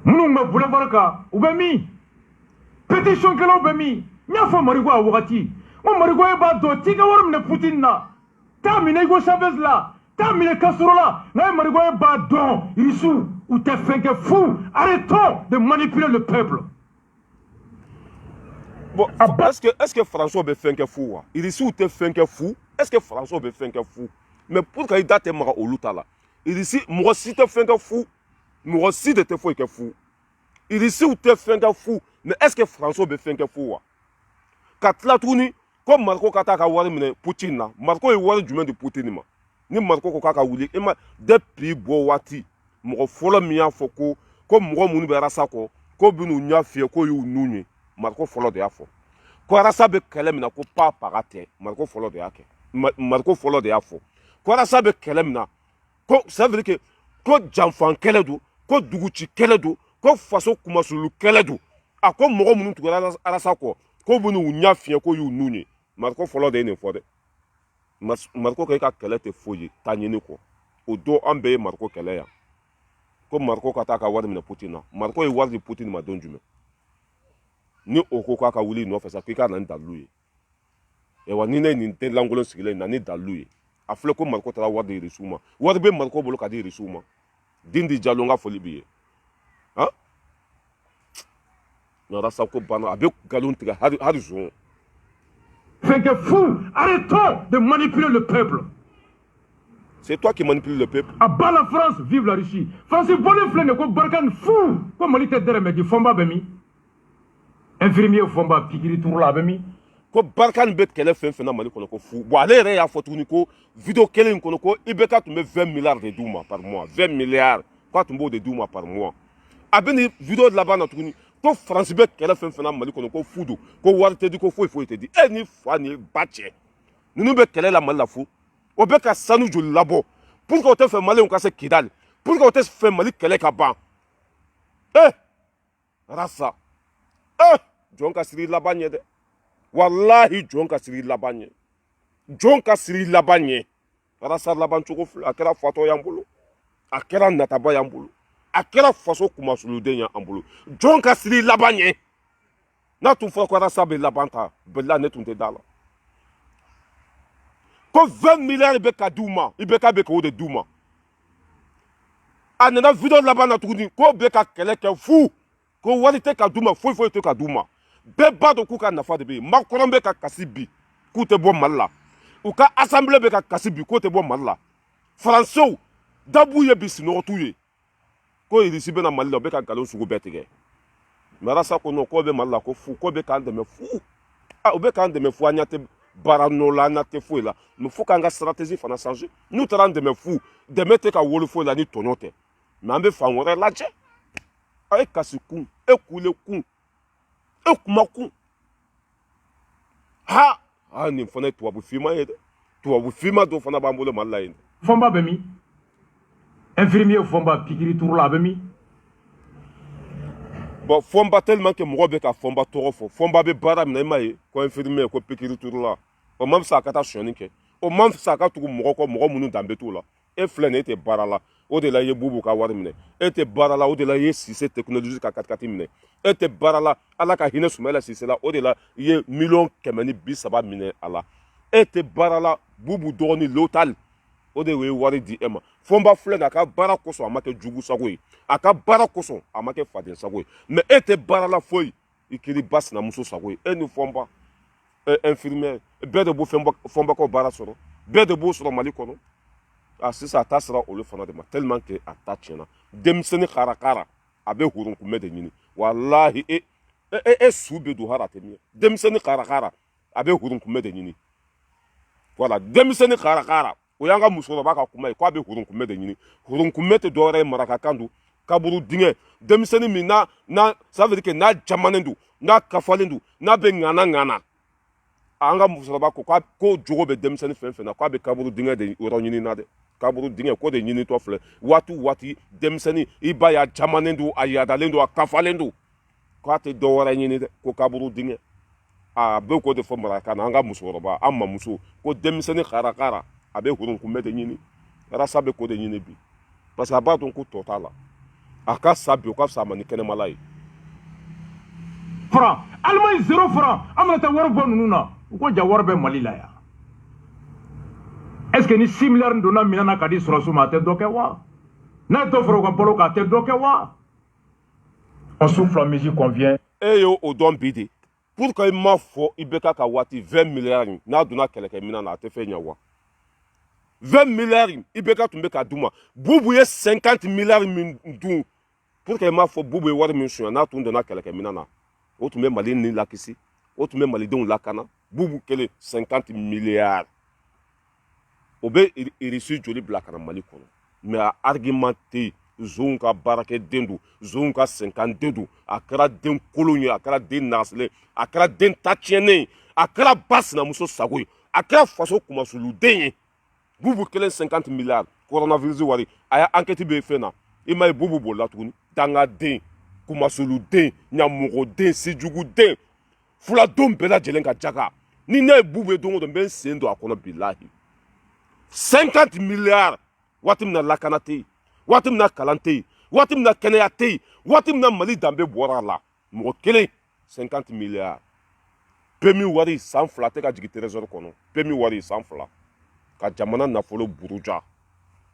[SPEAKER 6] minnu bɛ boulevard kan u bɛ min pétition kɛlaw bɛ min n y'a fɔ Marigo a wagati ko Marigo e b'a dɔn t'i ka wari minɛ Poutine na t'a minɛ Hugo Chavez la t'a minɛ Castro la n'a ye Marigo e b'a dɔn Irisou ou t'es fait que fou. Arrêtons de manipuler le peuple.
[SPEAKER 1] Bon, est-ce que François be fait que fou? Il ici ou t'es fait que fou? Est-ce que François be fait que fou? Mais pour qu'il date mara oluta là. Il ici moi si t'es fait que fou, moi aussi de te fait que fou. Il ici ou t'es fait que fou, mais est-ce que François be fait que fou? Katla tourni comme Marco Kataka wari mine Poutine là. Marco est wari du de Poutine ma. Ni Marco Kaka wuli et ma depuis bo wati. Mɔgɔ fɔlɔ min y'a fɔ ko mɔgɔ minnu bɛ Arasa kɔ ko bɛn'u ɲɛ fiyɛ ko y'u nu ye Mariko fɔlɔ de y'a fɔ ko Arasa bɛ kɛlɛ min na ko pa paga tɛ Mariko fɔlɔ de y'a kɛ Mariko fɔlɔ de y'a fɔ ko Arasa bɛ kɛlɛ min na ko ça veut dire que ko janfan kɛlɛ don ko duguci kɛlɛ don ko faso kumasulu kɛlɛ don a ko mɔgɔ minnu tugura Arasa kɔ ko bunu nya fiye ko yu nunye marko folo de ne fode marko kay ka kele te foye tanyini ko o do ambe marko kele ya ko marko ka ta ka wadi mina Putin na marko e wadi Putin ma don jume ni oko ka ka wuli no fesa ka na ndaluye e wa ni ne ni te langulo sigile na ni daluye afle ko marko ta wadi risuma wadi be marko bolo ka di risuma dindi jalonga folibiye hein na rasa ko bana abe galon tiga har zon.
[SPEAKER 6] C'est que fou, arrêtons de manipuler le peuple.
[SPEAKER 1] C'est toi qui manipules le peuple.
[SPEAKER 6] À bas la France, vive la Russie. Francis Boliflene ko Barkan fou, ko malite dereme di Fomba bemi. Infirmier Fomba pikiri tourla bemi.
[SPEAKER 1] Ko Barkan bet kele fen fena mali kono ko fou. Bo ale re ya fotuni ko vidéo kele kono ko ibeka tumbe 20 milliards de douma par mois, 20 milliards. Quoi tumbo de douma par mois. Abeni vidéo de là-bas na tuni ko France bet kele fen fena mali kono ko fudu ko warte di ko foi te di eni fani bache. Nunu be kele la mal la fou. O be ka sanu joli labo pour que o te fait mali on ka se kidal pour que o te fait mali kele ka ban rasa jon ka siri labanye de wallahi jon ka siri labanye rasa laban chuko akera fato yambulu akera nataba yambulu akera faso kuma sulude ya ambulu jon ka siri labanye na tu fo ko rasa be labanta bella netunte dala ko 20 milliards ibe ka duma ibe ka be ko de duma anena video là-bas na tuguni ko be ka kele ke fu ko wali te ka duma foi te ka duma be ba do ku ka nafa de be makoro be ka kasibi ku te bo malla u ka assemblée be ka kasibi ko te bo malla français dabu ye bisi no tuye ko irisi be na malla be ka galon sugo betege mara sa ko no ko be malla ko fu ko be ka ndeme fu o be ka ndeme fu anyate baranola na te fou là nous faut qu'anga stratégie fana changer nous te rendre me fou de mettre ka wolo fou là ni tonote mais ambe fa wore la je ay kasiku e kule ku e kumaku ha ni fana to bu fima yede to bu fima do fana bambolo malla yede
[SPEAKER 6] Fomba bemi. Infirmier Fomba pikiri tourla bemi.
[SPEAKER 1] bon fomba tellement que mo be ka fomba toro fo fomba be bara na mai ko infirmier ko pikiri tourla o mam sa kata shoni ke o mam sa ka tugu mo ko mo munu dambe to la e flene ete bara la o de la ye bubu ka war mine ete bara la o de la ye sise technologie ka katkati mine ete bara la ala ka hine sumela sise la o de la ye million kemeni bisaba mine ala ete bara la bubu doni lotal o de we wari di ema fomba flene ka bara koso amake jugu sagoyi aka bara koso amake faden sagoyi mais ete bara la foi ikiri bas na muso sagoyi eni fomba infirmière be de bo fomba ko bara soro be de bo soro mali kono asisa tasra olu fana de ma tellement que atachena demseni kharakara abe hurun ku mede nyini wallahi sube du harate mi demseni kharakara abe hurun ku mede nyini voilà demseni kharakara o yanga musoro baka kuma ko abe hurun ku mede nyini hurun ku mete dore maraka kandu kaburu dinge demseni mi na ça veut dire que na jamanendu na kafalendu na be ngana anga musoro bako ko jogo be demseni fenfena ko abe kaburu dinge de oro nyini na de kaburu dinge ko de nyini to fle wati demseni iba ya jamanendu ayadalendu akafalendu ko ate dore nyini de ko kaburu dinge be ko de fo maraka na anga musoro ba amma muso ko demseni kharakara abe hurun ku mede nyini rasa be ko de nyini bi parce que ba don ko totala aka sabi ko sa mani kene malai
[SPEAKER 6] franc Allemagne 0 franc amata war bonu na ko jawar be Mali la ya est-ce que ni 6 milliards ndona minana kadi surasuma te doke wa na to fro ko polo ka te doke wa on souffle en musique qu'on vient
[SPEAKER 1] yo o don bidi pour que ma fo ibeka ka wati 20 milliards na duna keleke minana te fe nyawa 20 milliards ibeka tumbe ka duma bubu ye 50 milliards min du pour que ma fo bubu war min shu na tunda na keleke minana o tumbe mali ni lakisi o tumbe mali don lakana bubu kele 50 milliards obe irisi joli blakana mali kono mais argumenté zonka barake dendu zonka 50 dendu akara den kolonye akara den nasle akara den tachene akara bas na muso sagoy akara faso kuma sulu den bubu kele 50 milliards coronavirus wari aya enquête be fena imay bubu bola tuni danga den kuma sulu den nyamugo den sijugu den fula don bɛɛ lajɛlen ka jaga ni ne ye bu bɛ don o don n bɛ n sen don a kɔnɔ bilahi 50 milliards waati min na lakana tɛ yen waati min na kalan tɛ yen waati min na kɛnɛya tɛ yen waati min na mali danbe bɔra a la mɔgɔ kelen 50 milliards pemi wari san 2 tɛ ka jigin trésor kɔnɔ pemi wari san 2 ka jamana nafolo buruja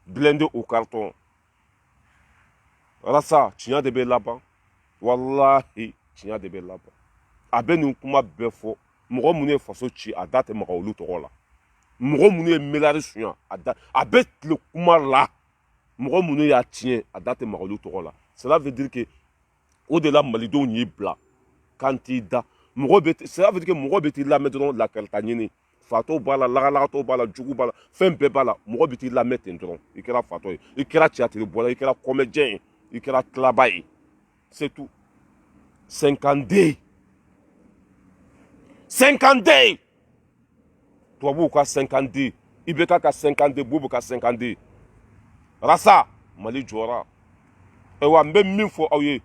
[SPEAKER 1] blende au carton rasa tiɲɛ de bɛ laban wallahi tiɲɛ de bɛ laban a bɛ nin kuma bɛɛ fɔ mɔgɔ minnu ye faso ci a da tɛ maga olu tɔgɔ la mɔgɔ minnu ye miliyari suɲɛ a bɛ tile kuma la mɔgɔ minnu y'a tiɲɛ a da tɛ maga olu tɔgɔ la cela veut dire que o de la malidenw y'i bila kan t'i da cela veut dire que mɔgɔ bɛ t'i lamɛn dɔrɔn lakalita ɲini fatɔw b'a la lagalagatɔw b'a la jugu b'a la fɛn bɛɛ b'a la mɔgɔ bɛ t'i lamɛn ten dɔrɔn i kɛra fatɔ ye i kɛra théâtre bɔla i kɛra comédien ye i kɛra tilaba ye c'est tout 52 tubabuw ka 52 IBK ka 52 Bubu ka 52 rasa mali jɔra ewa n bɛ min fɔ aw ye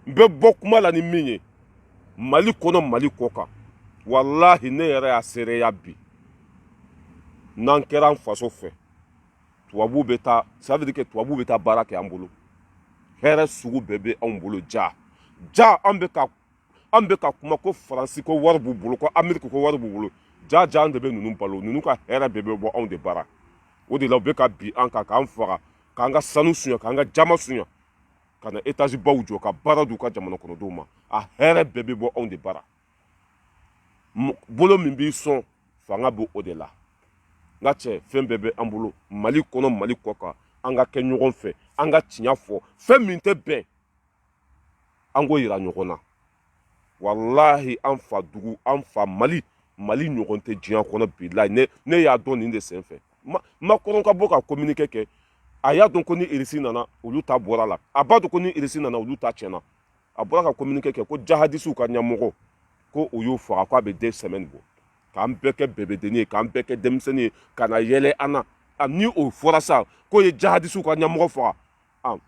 [SPEAKER 1] n bɛ bɔ kuma la ni min ye mali kɔnɔ mali kɔ kan wallahi ne yɛrɛ y'a seereya bi n'an kɛra an faso fɛ tubabuw bɛ taa ça veut dire que tubabuw bɛ taa baara kɛ an bolo hɛrɛ sugu bɛɛ bɛ anw bolo ja an bɛ ka kuma ko faransi ko wari b'u bolo ko ameriki ko wari b'u bolo ja an de bɛ ninnu balo ninnu ka hɛrɛ bɛɛ bɛ bɔ anw de bara o de la u bɛ ka bin an kan k'an faga k'an ka sanu suɲɛ k'an ka jama suɲɛ ka na étage baw jɔ ka baara d'u ka jamana kɔnɔdenw ma a hɛrɛ bɛɛ bɛ bɔ anw de bara bolo min b'i sɔn fanga bɛ o de la n ka cɛ fɛn bɛɛ bɛ an bolo mali kɔnɔ mali kɔ kan an ka kɛ ɲɔgɔn fɛ an ka tiɲɛ fɔ fɛn min tɛ bɛn an k'o yira ɲɔgɔn na wallahi an fa dugu an fa mali ɲɔgɔn tɛ diɲɛ kɔnɔ bilahi ne y'a dɔn nin de senfɛ ma kɔrɔn ka bɔ ka communiqué kɛ a y'a dɔn ko ni irisi nana olu ta bɔra la a b'a dɔn ko ni irisi nana olu ta tiɲɛna a bɔra ka communiqué kɛ ko jahadisiw ka ɲɛmɔgɔ ko u y'u faga k'a bɛ 2 semaines bɔ k'an bɛɛ kɛ bɛbɛdennin ye k'an bɛɛ kɛ denmisɛnnin ye ka na yɛlɛ an na ni o fɔra sa k'o ye jahadisiw ka ɲɛmɔgɔ faga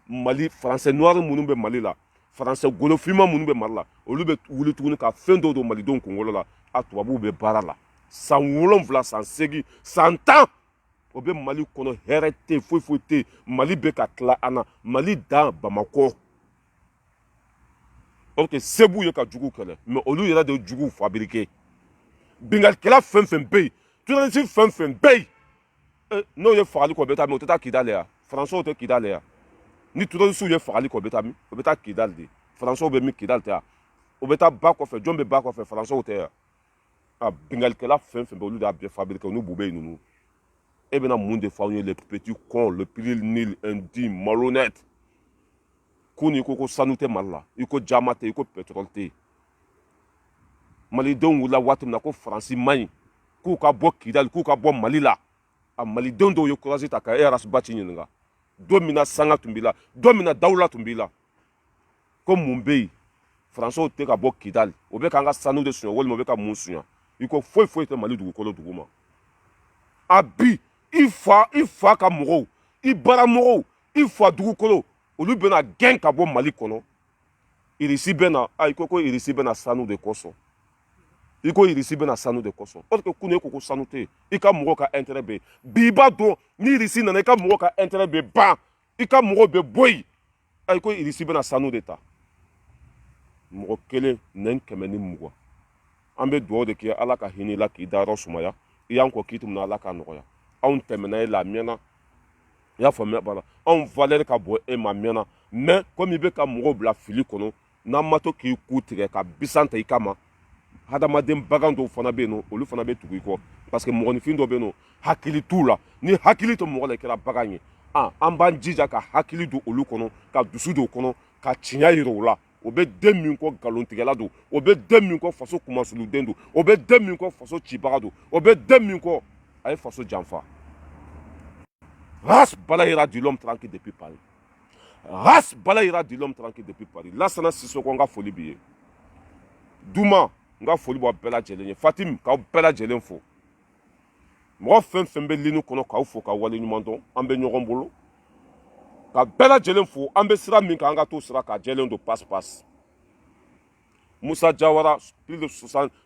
[SPEAKER 1] mali français noir minnu bɛ mali la français golofinma minnu bɛ mali la olu bɛ wuli tuguni ka fɛn dɔw don malidenw kunkolo la a tubabuw bɛ baara la san 7 san 8 san 10 o bɛ mali kɔnɔ hɛrɛ tɛ foyi foyi tɛ mali bɛ ka tila an na mali dan bamakɔ or que se b'u ye ka jugu kɛlɛ mais olu yɛrɛ de jugu fabriqué bingalikɛla fɛn fɛn bɛ yen journaliste fɛn fɛn bɛ yen n'o ye fagali kɔ o bɛ taa min o tɛ taa kidali yan français tɛ kidali yan ni journaliste ye fagali kɔ o bɛ taa min o bɛ taa kidali de français bɛ min kidali tɛ yan o bɛ taa ba kɔfɛ jɔn bɛ ba kɔfɛ français tɛ yan bingalikɛla fɛn fɛn bɛ olu de y'a bɛɛ fabriqué olu b'u bɛ yen ninnu e bɛna mun de f'anw ye les petits cons le plus nul indigne malhonnête ko n'i ko ko sanu tɛ mali la i ko jama tɛ i ko pétrole tɛ malidenw wulila waati min na ko faransi man ɲi k'u ka bɔ kidali k'u ka bɔ mali la a malidenw dɔw ye courage ta ka erasba ci ɲininka don min na sanga tun b'i la don min na dawula tun b'i la ko mun bɛ yen faransiw tɛ ka bɔ kidali o bɛ k'an ka sanu de suɲɛ walima o bɛ ka mun suɲɛ i ko foyi foyi tɛ mali dugukolo duguma a bi i fa ka mɔgɔw i baramɔgɔw i fa dugukolo olu bɛna gɛn ka bɔ mali kɔnɔ irisi bɛna i ko irisi bɛna sanu de kɔsɔn i ko irisi bɛna sanu de kɔsɔn o de ko kunu e ko sanu tɛ yen i ka mɔgɔw ka intérêt bɛ yen bi i b'a dɔn ni irisi nana i ka mɔgɔw ka intérêt bɛ ban i ka mɔgɔw bɛ bɔ yen i ko irisi bɛna sanu de ta mɔgɔ kelen nɛn 120 an bɛ dugawu de kɛ ala ka hinɛ i la k'i dayɔrɔ sumaya i y'an kɔ k'i tɛmɛna ala k'a nɔgɔya anw tɛmɛna e la a mɛnna i y'a faamuya b'a la anw valeur ka bɔ e ma mɛnna mais comme i bɛ ka mɔgɔw bila fili kɔnɔ n'an ma to k'i ku tigɛ ka bisan ta i kama hadamaden bagan dɔw fana bɛ yen nɔ olu fana bɛ tugu i kɔ parce que mɔgɔninfin dɔ bɛ yen nɔ hakili t'u la ni hakili to mɔgɔ la i kɛra bagan ye an b'an jija ka hakili don olu kɔnɔ ka dusu don o kɔnɔ ka tiɲɛ yira o la o bɛ den min kɔ nkalontigɛla don o bɛ den min kɔ faso kumasuluden don o bɛ den min kɔ faso cibaga don o bɛ den min kɔ a ye faso janfa race bala ira du l'homme tranquille depuis Paris race bala ira du l'homme tranquille depuis Paris Lassana Sissoko n ka foli b'i ye Duma n ka foli b'aw bɛɛ lajɛlen ye Fatim k'aw bɛɛ lajɛlen fo mɔgɔ fɛn fɛn bɛ ligne kɔnɔ k'aw fo k'aw waleɲuman dɔn an bɛ ɲɔgɔn bolo ka bɛɛ lajɛlen fo an bɛ sira min kan an ka t'o sira kan jɛlen don passe-passe Moussa Diawara plus de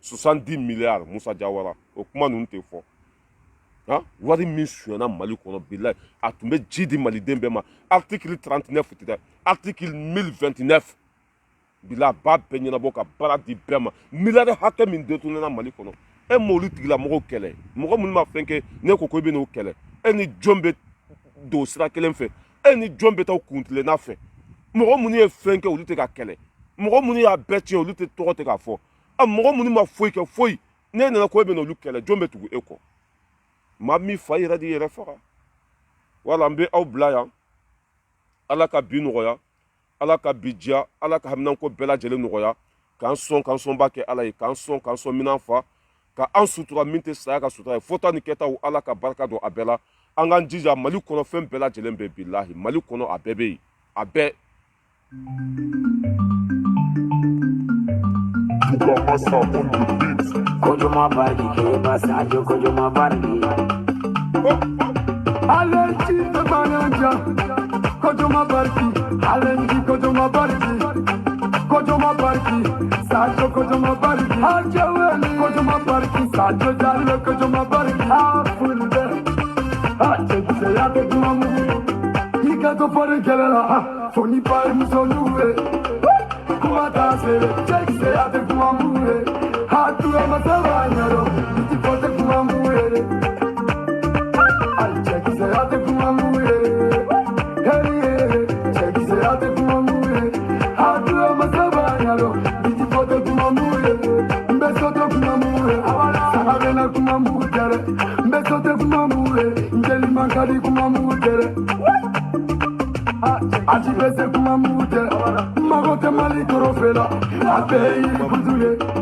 [SPEAKER 1] 70 milliards Moussa Diawara o kuma ninnu tɛ fɔ wari min sonyana Mali kɔnɔ bilayi a tun bɛ ji di maliden bɛɛ ma article 39 tɛ dɛ article 1029 bilayi a b'a bɛɛ ɲɛnabɔ ka baara di bɛɛ ma miliyari hakɛ min détourné na Mali kɔnɔ e m'olu tigilamɔgɔw kɛlɛ mɔgɔ minnu ma fɛn kɛ ne ko i bɛ n'o kɛlɛ e ni jɔn bɛ don sira kelen fɛ e ni jɔn bɛ taa kuntilenna fɛ mɔgɔ minnu ye fɛn kɛ olu tɛ ka kɛlɛ mɔgɔ minnu y'a bɛɛ tiɲɛ olu tɛ tɔgɔ tɛ k'a fɔ mɔgɔ minnu ma foyi kɛ foyi ne nana ko e bɛ n'olu kɛlɛ jɔn bɛ tugu e kɔ maa min fa yɛrɛ de yɛrɛ faga wala n bɛ aw bila yan ala ka bi nɔgɔya ala ka bi diya ala ka haminanko bɛɛ lajɛlen nɔgɔya k'an sɔnba kɛ ala ye k'an sɔn minan fa ka an sutura min tɛ saya ka sutura ye fɔta ni kɛtaw ala ka barika don a bɛɛ la an k'an jija mali kɔnɔ fɛn bɛɛ lajɛlen bɛ bilahi mali kɔnɔ a bɛɛ bɛ yen a bɛɛ.
[SPEAKER 7] Kojoma barki ke basa jo kojoma barki Alenji te bananja Kojoma barki Alenji kojoma barki Kojoma barki Sajo kojoma barki Ajaweli kojoma barki Sajo jalo kojoma barki Afulde Achekise yake kumamu Ika to pare kelela Foni pare musoluwe Kumata se Chekise yake kumamu Hatuwe masabanyaro Itipote kumamuere Chekise yate kumamuere Hey, chekise yate kumamuere Hatuwe masabanyaro Itipote kumamuere Mbesote kumamuere Sahabena kumamuere Mbesote kumamuere Njeli mankadi kumamuere Achibese kumamuere Magote mali torofela Abeyi kuzule